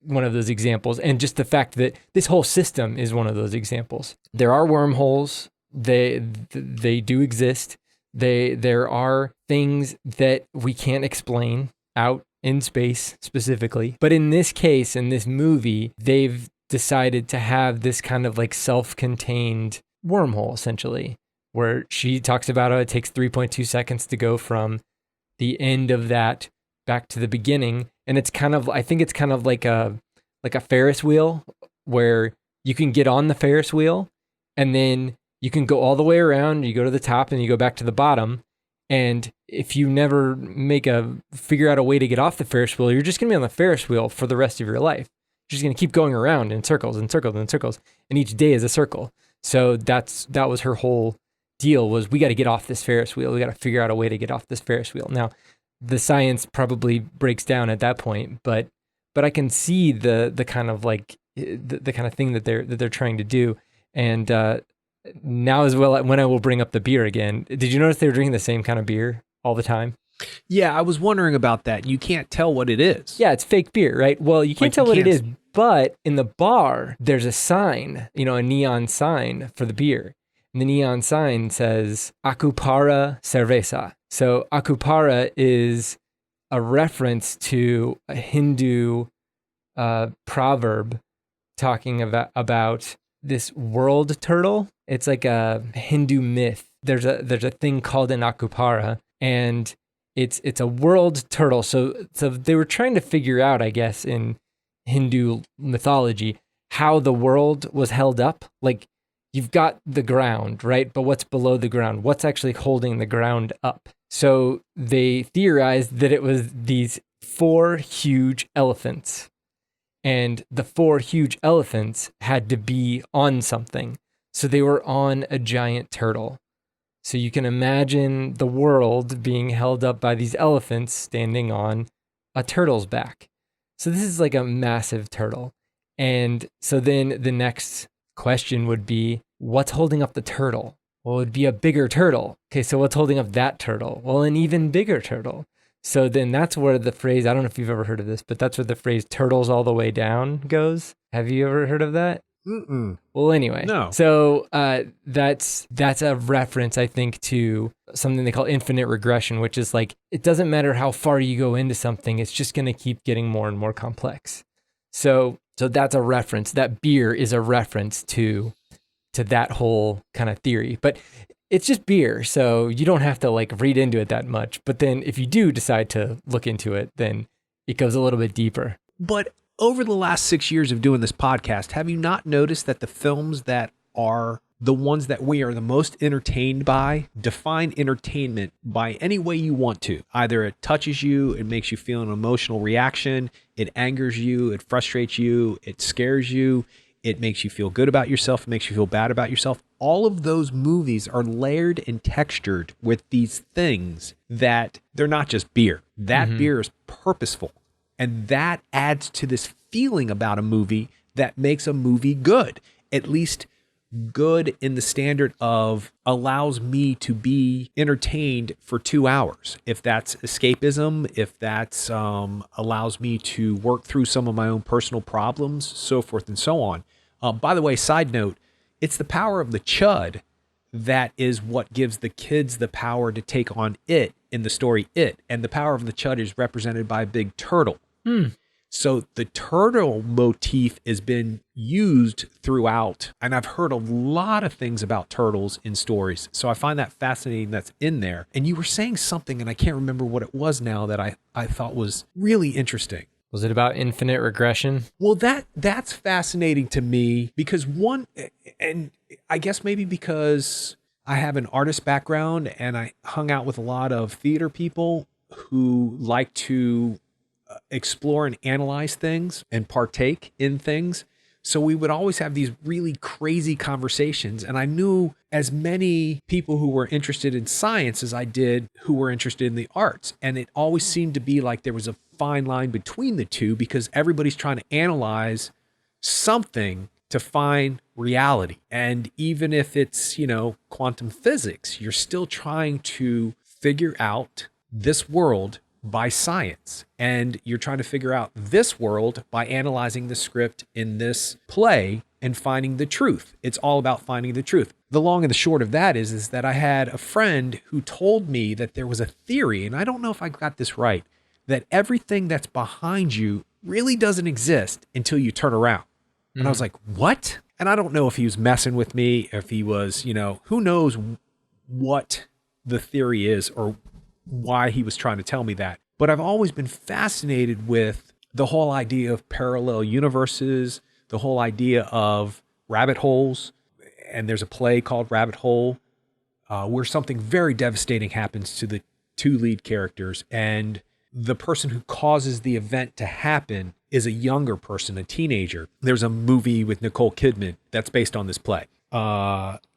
examples. And just the fact that this whole system is one of those examples. There are wormholes. They do exist. There are things that we can't explain out in space specifically. But in this case, in this movie, they've decided to have this kind of like self-contained wormhole, essentially, where she talks about how it takes 3.2 seconds to go from the end of that back to the beginning. And it's kind of, I think it's kind of like a Ferris wheel where you can get on the Ferris wheel and then you can go all the way around, you go to the top and you go back to the bottom. And if you never figure out a way to get off the Ferris wheel, you're just going to be on the Ferris wheel for the rest of your life. You're just going to keep going around in circles and circles and circles. And each day is a circle. So that was her whole deal, was we got to get off this Ferris wheel. We got to figure out a way to get off this Ferris wheel. Now, the science probably breaks down at that point, but I can see the kind of like the kind of thing that they're trying to do. And now as well, when I will bring up the beer again, did you notice they were drinking the same kind of beer all the time? Yeah, I was wondering about that. You can't tell what it is. Yeah, it's fake beer, right? Well, you can't tell what it is, but in the bar, there's a sign, a neon sign for the beer. And the neon sign says Akupara Cerveza. So Akupara is a reference to a Hindu proverb talking about this world turtle. It's like a Hindu myth. There's a thing called an Akupara, and it's a world turtle. So they were trying to figure out, I guess, in Hindu mythology, how the world was held up. Like, you've got the ground, right? But what's below the ground? What's actually holding the ground up? So they theorized that it was these 4 huge elephants. And the 4 huge elephants had to be on something. So they were on a giant turtle. So you can imagine the world being held up by these elephants standing on a turtle's back. So this is like a massive turtle. And so then the next question would be, what's holding up the turtle? Well, it would be a bigger turtle. Okay, so what's holding up that turtle? Well, an even bigger turtle. So then that's where the phrase, I don't know if you've ever heard of this, but that's where the phrase turtles all the way down goes. Have you ever heard of that? Mm-mm. Well, anyway. No. So that's a reference, I think, to something they call infinite regression, which is like, it doesn't matter how far you go into something, it's just going to keep getting more and more complex. So that's a reference. That beer is a reference to that whole kind of theory. But it's just beer, so you don't have to like read into it that much. But then if you do decide to look into it, then it goes a little bit deeper. But over the last 6 years of doing this podcast, have you not noticed that the films that are the ones that we are the most entertained by define entertainment by any way you want to? Either it touches you, it makes you feel an emotional reaction, it angers you, it frustrates you, it scares you, it makes you feel good about yourself, it makes you feel bad about yourself. All of those movies are layered and textured with these things that they're not just beer. That beer is purposeful. And that adds to this feeling about a movie that makes a movie good. At least good in the standard of allows me to be entertained for 2 hours. If that's escapism, if that's allows me to work through some of my own personal problems, so forth and so on. By the way, side note, it's the power of the chud that is what gives the kids the power to take on it in the story It. And the power of the chud is represented by a big turtle. So the turtle motif has been used throughout, and I've heard a lot of things about turtles in stories. So I find that fascinating that's in there. And you were saying something, and I can't remember what it was now, that I thought was really interesting. Was it about infinite regression? Well, that's fascinating to me because and I guess maybe because I have an artist background and I hung out with a lot of theater people who like to explore and analyze things and partake in things. So we would always have these really crazy conversations. And I knew as many people who were interested in science as I did who were interested in the arts. And it always seemed to be like there was a fine line between the two because everybody's trying to analyze something to find reality. And even if it's, quantum physics, you're still trying to figure out this world by science. And you're trying to figure out this world by analyzing the script in this play and finding the truth. It's all about finding the truth. The long and the short of that is that I had a friend who told me that there was a theory, and I don't know if I got this right, that everything that's behind you really doesn't exist until you turn around. And I was like, what? And I don't know if he was messing with me, if he was, who knows what the theory is or why he was trying to tell me that. But I've always been fascinated with the whole idea of parallel universes, the whole idea of rabbit holes. And there's a play called Rabbit Hole where something very devastating happens to the two lead characters. And the person who causes the event to happen is a younger person, a teenager. There's a movie with Nicole Kidman that's based on this play.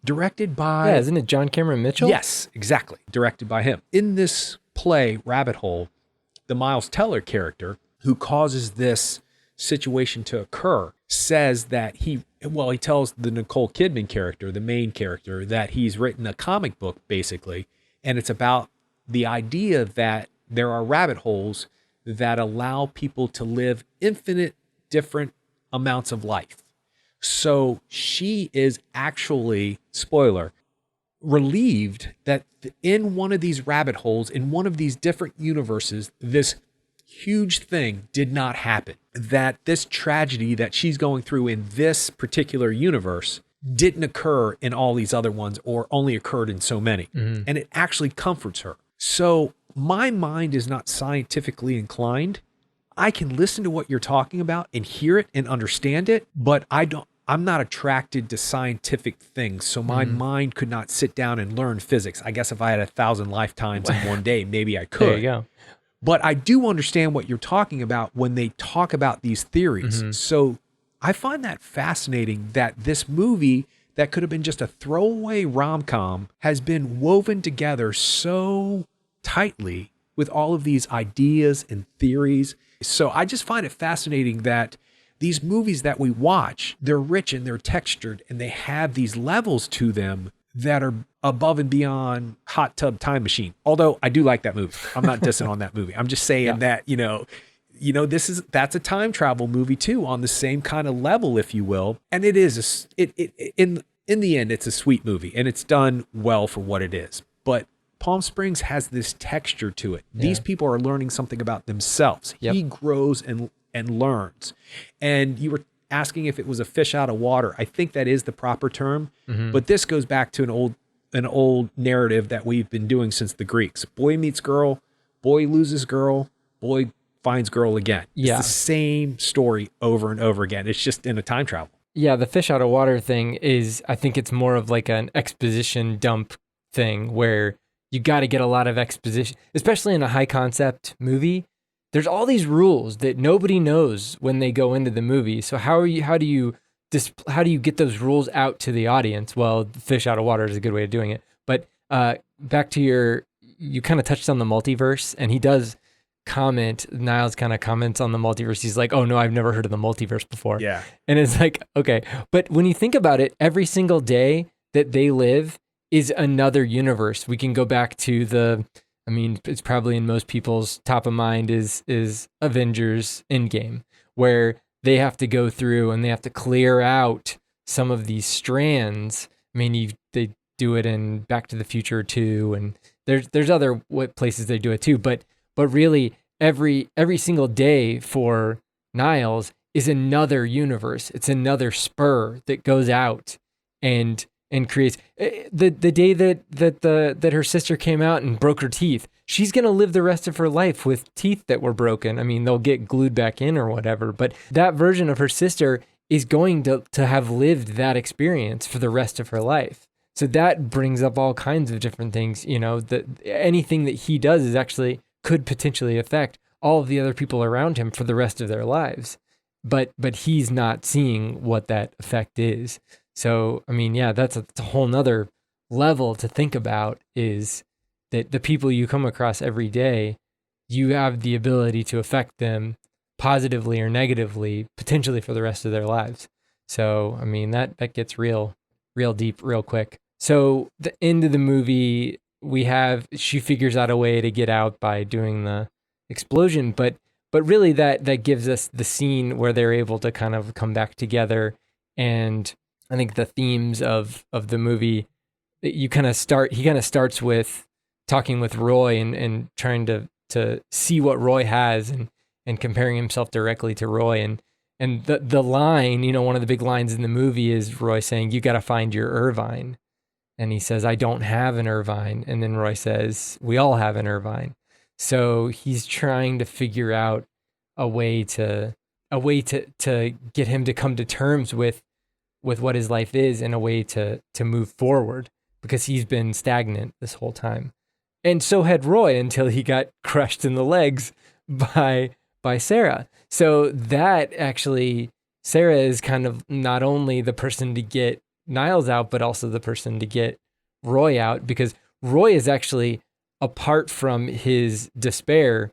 Directed by... Yeah, isn't it John Cameron Mitchell? Yes, exactly. Directed by him. In this play, Rabbit Hole, the Miles Teller character who causes this situation to occur says that he tells the Nicole Kidman character, the main character, that he's written a comic book, basically, and it's about the idea that there are rabbit holes that allow people to live infinite different amounts of life. So she is actually, spoiler, relieved that in one of these rabbit holes, in one of these different universes, this huge thing did not happen. That this tragedy that she's going through in this particular universe didn't occur in all these other ones or only occurred in so many. Mm-hmm. And it actually comforts her. So my mind is not scientifically inclined. I can listen to what you're talking about and hear it and understand it, but I'm not attracted to scientific things. So my mind could not sit down and learn physics. I guess if I had 1,000 lifetimes in one day, maybe I could. There you go. But I do understand what you're talking about when they talk about these theories. Mm-hmm. So I find that fascinating that this movie that could have been just a throwaway rom-com has been woven together so tightly with all of these ideas and theories. So I just find it fascinating that these movies that we watch, they're rich and they're textured and they have these levels to them that are above and beyond Hot Tub Time Machine. Although I do like that movie. I'm not dissing on that movie. I'm just saying that, that's a time travel movie too, on the same kind of level, if you will. And it is in the end, it's a sweet movie and it's done well for what it is. But Palm Springs has this texture to it. Yeah. These people are learning something about themselves. Yep. He grows and learns. And you were asking if it was a fish out of water. I think that is the proper term. Mm-hmm. But this goes back to an old narrative that we've been doing since the Greeks. Boy meets girl, boy loses girl, boy finds girl again. Yeah. It's the same story over and over again. It's just in a time travel. Yeah, the fish out of water thing is, I think it's more of like an exposition dump thing where you got to get a lot of exposition, especially in a high concept movie. There's all these rules that nobody knows when they go into the movie. So how do you get those rules out to the audience? Well, fish out of water is a good way of doing it. But back to you kind of touched on the multiverse, and he does comment, Niles kind of comments on the multiverse. He's like, oh no, I've never heard of the multiverse before. Yeah. And it's like, okay. But when you think about it, every single day that they live is another universe. We can go back to it's probably in most people's top of mind is Avengers Endgame, where they have to go through and they have to clear out some of these strands. I mean, they do it in Back to the Future too, and there's other places they do it too. But really, every single day for Niles is another universe. It's another spur that goes out, and and creates the day that her sister came out and broke her teeth. She's going to live the rest of her life with teeth that were broken. I mean, they'll get glued back in or whatever, but that version of her sister is going to have lived that experience for the rest of her life. So that brings up all kinds of different things, that anything that he does is actually could potentially affect all of the other people around him for the rest of their lives. But he's not seeing what that effect is. So, I mean, yeah, that's a whole nother level to think about, is that the people you come across every day, you have the ability to affect them positively or negatively, potentially for the rest of their lives. So, I mean, that gets real deep real quick. So the end of the movie, she figures out a way to get out by doing the explosion, but really that gives us the scene where they're able to kind of come back together. And I think the themes of the movie, he kind of starts with talking with Roy and trying to see what Roy has and comparing himself directly to Roy. And the line, one of the big lines in the movie is Roy saying, "You got to find your Irvine." And he says, "I don't have an Irvine." And then Roy says, "We all have an Irvine." So he's trying to figure out a way to get him to come to terms with what his life is, and a way to move forward, because he's been stagnant this whole time. And so had Roy, until he got crushed in the legs by Sarah. So that actually, Sarah is kind of not only the person to get Niles out, but also the person to get Roy out, because Roy is actually, apart from his despair,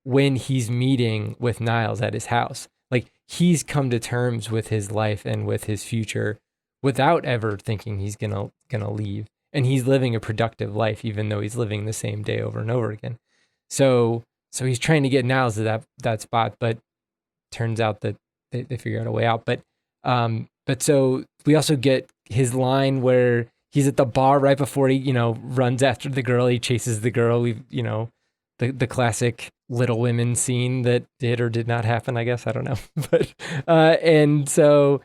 when he's meeting with Niles at his house. Like, he's come to terms with his life and with his future without ever thinking he's gonna leave. And he's living a productive life, even though he's living the same day over and over again. So he's trying to get Niles to that spot, but turns out that they figure out a way out. But so we also get his line where he's at the bar right before he, runs after the girl. He chases the girl. The classic Little Women scene that did or did not happen, I guess. I don't know. But and so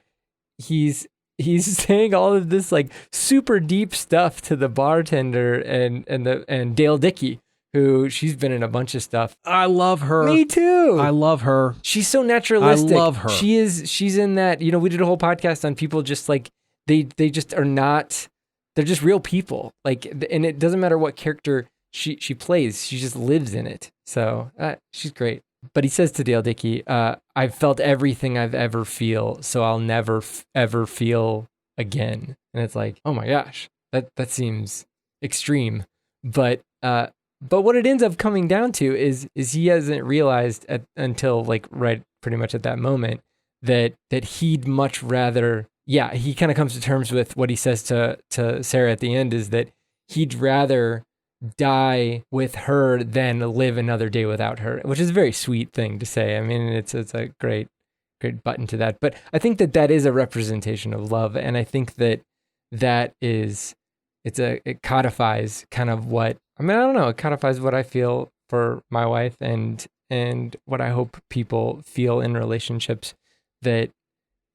he's saying all of this like super deep stuff to the bartender and Dale Dickey, who she's been in a bunch of stuff. I love her. Me too. I love her. She's so naturalistic. I love her. She's in that, we did a whole podcast on people just like, they just are not, they're just real people. Like, and it doesn't matter what character she plays, she just lives in it. So she's great. But he says to Dale Dickey, "I've felt everything I've ever feel, so I'll never ever feel again." And it's like, oh my gosh, that seems extreme. But what it ends up coming down to is he hasn't realized until like right pretty much at that moment that he'd much rather, he kind of comes to terms with what he says to Sarah at the end, is that he'd rather die with her than live another day without her, which is a very sweet thing to say. I mean, it's a great button to that. But I think that is a representation of love, and I think that is it codifies kind of what, I mean, I don't know, it codifies what I feel for my wife and what I hope people feel in relationships, that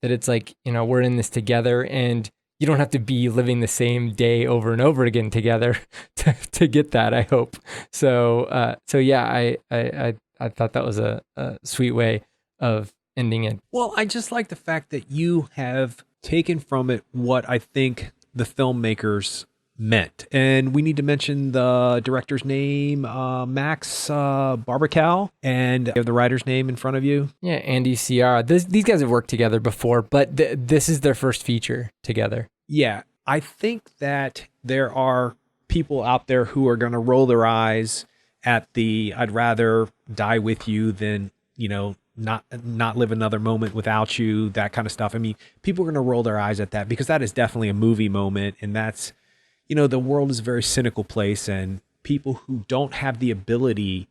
it's like, we're in this together, and you don't have to be living the same day over and over again together to get that, I hope. So yeah, I thought that was a sweet way of ending it. Well, I just like the fact that you have taken from it what I think the filmmakers meant. And we need to mention the director's name, Max Barbakow, and you have the writer's name in front of you. Yeah, Andy Ciara. These guys have worked together before, but this is their first feature together. Yeah, I think that there are people out there who are going to roll their eyes at the "I'd rather die with you than, not live another moment without you," that kind of stuff. I mean, people are going to roll their eyes at that, because that is definitely a movie moment, and that's, the world is a very cynical place, and people who don't have the ability,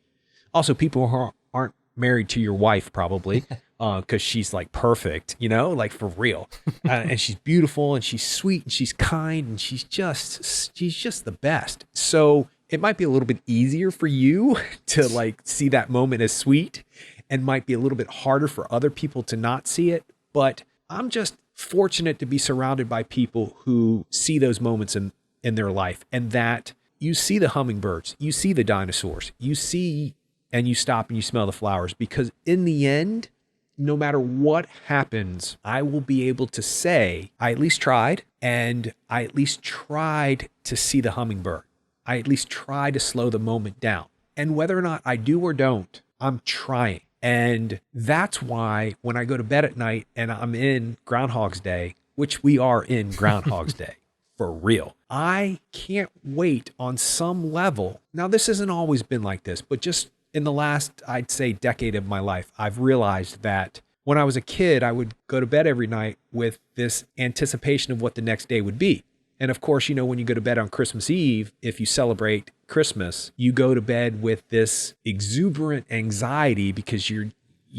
also people who aren't married to your wife probably, because she's like perfect, like for real, and she's beautiful, and she's sweet, and she's kind, and she's just the best. So it might be a little bit easier for you to like see that moment as sweet, and might be a little bit harder for other people to not see it. But I'm just fortunate to be surrounded by people who see those moments in their life, and that you see the hummingbirds, you see the dinosaurs, you see, and you stop and you smell the flowers, because in the end, no matter what happens, I will be able to say, I at least tried, and I at least tried to see the hummingbird. I at least tried to slow the moment down. And whether or not I do or don't, I'm trying. And that's why when I go to bed at night and I'm in Groundhog's Day, which we are in Groundhog's Day, for real, I can't wait on some level. Now, this hasn't always been like this, but just in the last, I'd say, decade of my life, I've realized that when I was a kid, I would go to bed every night with this anticipation of what the next day would be. And of course, you know, when you go to bed on Christmas Eve, if you celebrate Christmas, you go to bed with this exuberant anxiety because you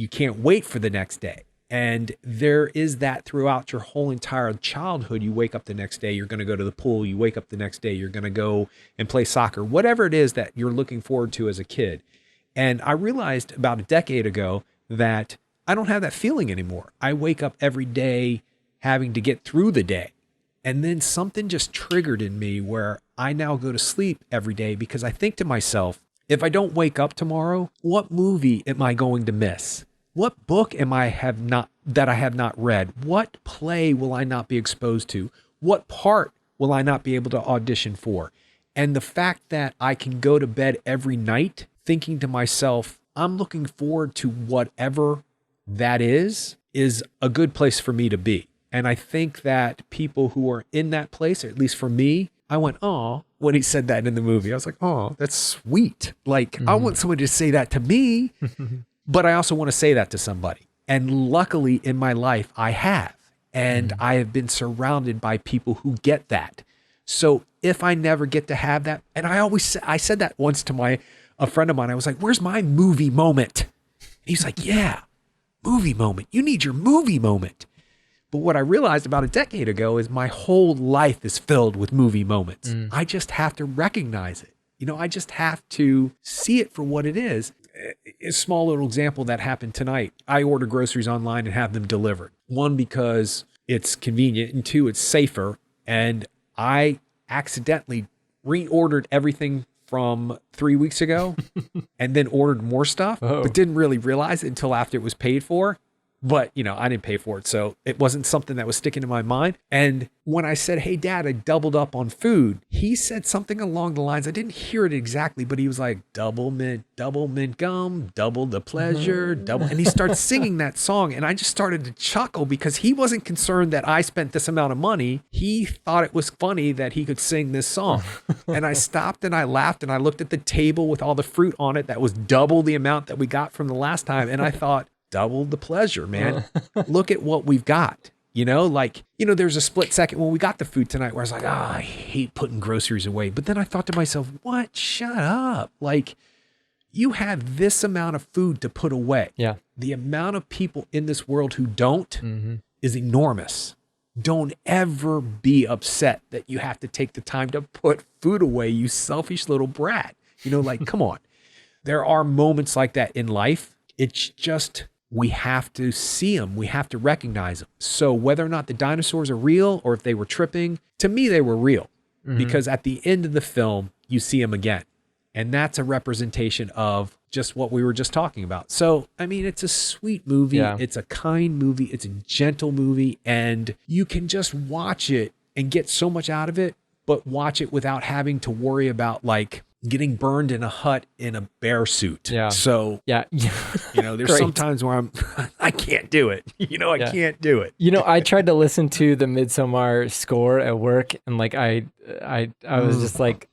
can't wait for the next day. And there is that throughout your whole entire childhood. You wake up the next day, you're going to go to the pool. You wake up the next day, you're going to go and play soccer, whatever it is that you're looking forward to as a kid. And I realized about a decade ago that I don't have that feeling anymore. I wake up every day having to get through the day. And then something just triggered in me where I now go to sleep every day because I think to myself, if I don't wake up tomorrow, what movie am I going to miss? What book I have not read? What play will I not be exposed to? What part will I not be able to audition for? And the fact that I can go to bed every night thinking to myself, I'm looking forward to whatever that is a good place for me to be. And I think that people who are in that place, or at least for me, I went, oh, when he said that in the movie, I was like, oh, that's sweet. Like, I want someone to say that to me, but I also want to say that to somebody. And luckily in my life, I have. And I have been surrounded by people who get that. So if I never get to have that, and I said that once to a friend of mine, I was like, where's my movie moment? He's like, yeah, movie moment. You need your movie moment. But what I realized about a decade ago is my whole life is filled with movie moments. I just have to recognize it. You know, I just have to see it for what it is. A small little example that happened tonight. I order groceries online and have them delivered. One, because it's convenient, and two, it's safer. And I accidentally reordered everything from 3 weeks ago and then ordered more stuff, but didn't really realize it until after it was paid for. But, you know, I didn't pay for it, so it wasn't something that was sticking in my mind. And when I said, hey, Dad, I doubled up on food, he said something along the lines, I didn't hear it exactly, but he was like, double mint gum, double the pleasure, double. And he started singing that song, and I just started to chuckle because he wasn't concerned that I spent this amount of money. He thought it was funny that he could sing this song. And I stopped and I laughed and I looked at the table with all the fruit on it that was double the amount that we got from the last time. And I thought, double the pleasure, man. Look at what we've got. You know, like, you know, there's a split second when we got the food tonight where I was like, I hate putting groceries away. But then I thought to myself, what? Shut up. Like, you have this amount of food to put away. Yeah. The amount of people in this world who don't is enormous. Don't ever be upset that you have to take the time to put food away, you selfish little brat. You know, like, come on. There are moments like that in life. It's just, we have to see them. We have to recognize them. So whether or not the dinosaurs are real or if they were tripping, to me, they were real. Because at the end of the film, you see them again. And that's a representation of just what we were just talking about. So, I mean, it's a sweet movie. Yeah. It's a kind movie. It's a gentle movie. And you can just watch it and get so much out of it, but watch it without having to worry about like getting burned in a hut in a bear suit. Yeah. So, you know, there's sometimes where I can't do it. You know, I can't do it. You know, I tried to listen to the Midsommar score at work, and like I was just like,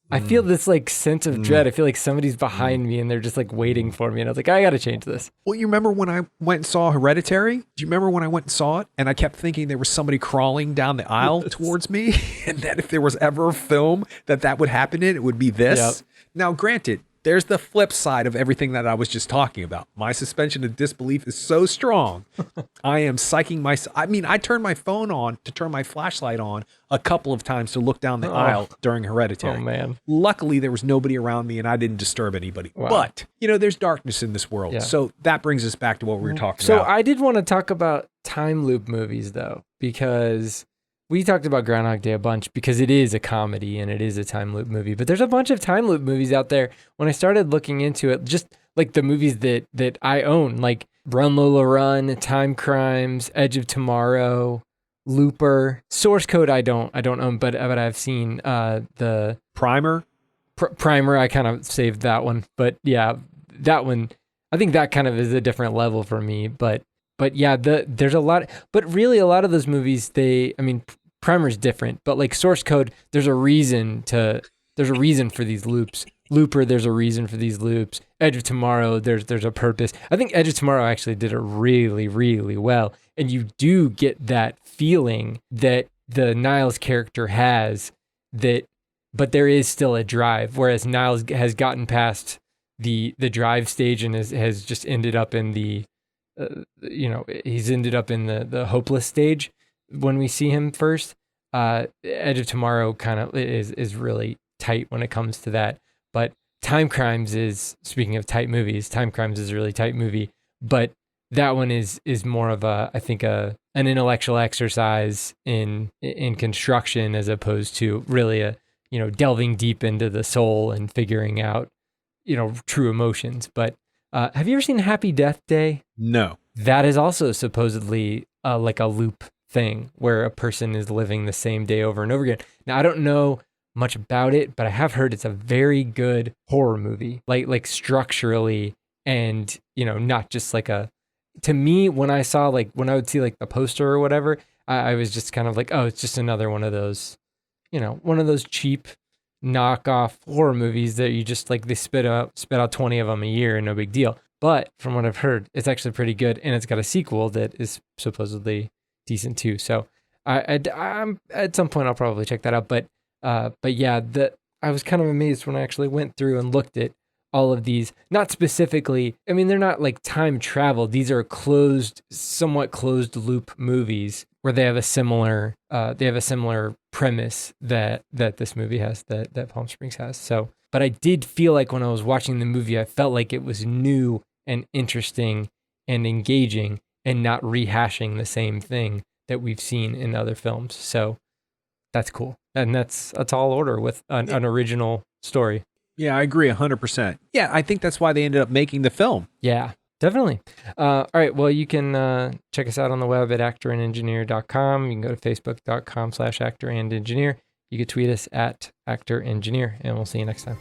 I feel this like sense of dread. I feel like somebody's behind me and they're just like waiting for me. And I was like, I got to change this. Well, you remember when I went and saw Hereditary? Do you remember when I went and saw it? And I kept thinking there was somebody crawling down the aisle towards me. And that if there was ever a film that would happen in, it would be this. Yep. Now, granted, there's the flip side of everything that I was just talking about. My suspension of disbelief is so strong. I am psyching myself. I mean, I turned my phone on to turn my flashlight on a couple of times to look down the aisle during Hereditary. Oh, man. Luckily, there was nobody around me and I didn't disturb anybody. Wow. But, you know, there's darkness in this world. Yeah. So that brings us back to what we were talking So about. I did want to talk about time loop movies, though, because we talked about Groundhog Day a bunch because it is a comedy and it is a time loop movie. But there's a bunch of time loop movies out there. When I started looking into it, just like the movies that I own, like Run Lola Run, Time Crimes, Edge of Tomorrow, Looper, Source Code. I don't own, but I've seen the Primer. Primer. I kind of saved that one, but yeah, that one. I think that kind of is a different level for me, but yeah, there's a lot, but really a lot of those movies, Primer's different, but like Source Code, there's a reason for these loops. Looper, there's a reason for these loops. Edge of Tomorrow, there's a purpose. I think Edge of Tomorrow actually did it really, really well, and you do get that feeling that the Niles character has but there is still a drive, whereas Niles has gotten past the drive stage and has just ended up in the he's ended up in the hopeless stage when we see him first. Edge of Tomorrow kind of is really tight when it comes to that. But Time Crimes is, speaking of tight movies, Time Crimes is a really tight movie. But that one is more of an intellectual exercise in construction as opposed to really delving deep into the soul and figuring out true emotions. But have you ever seen Happy Death Day? No. That is also supposedly like a loop thing where a person is living the same day over and over again. Now, I don't know much about it, but I have heard it's a very good horror movie, like structurally, and not just like to me, when I would see like the poster or whatever, I was just kind of like, oh, it's just another one of those, one of those cheap knockoff horror movies that you just like, they spit out 20 of them a year and no big deal. But from what I've heard, it's actually pretty good, and it's got a sequel that is supposedly decent too. So I'm at some point I'll probably check that out. But yeah, I was kind of amazed when I actually went through and looked at all of these. Not specifically, I mean, they're not like time travel. These are somewhat closed loop movies where they have a similar premise that this movie has, that Palm Springs has. So, but I did feel like when I was watching the movie, I felt like it was new and interesting and engaging and not rehashing the same thing that we've seen in other films. So that's cool. And that's a tall order with an original story. Yeah, I agree 100%. Yeah, I think that's why they ended up making the film. Yeah, definitely. All right, well, you can check us out on the web at actorandengineer.com. You can go to facebook.com/actorandengineer. You can tweet us at actorengineer, and we'll see you next time.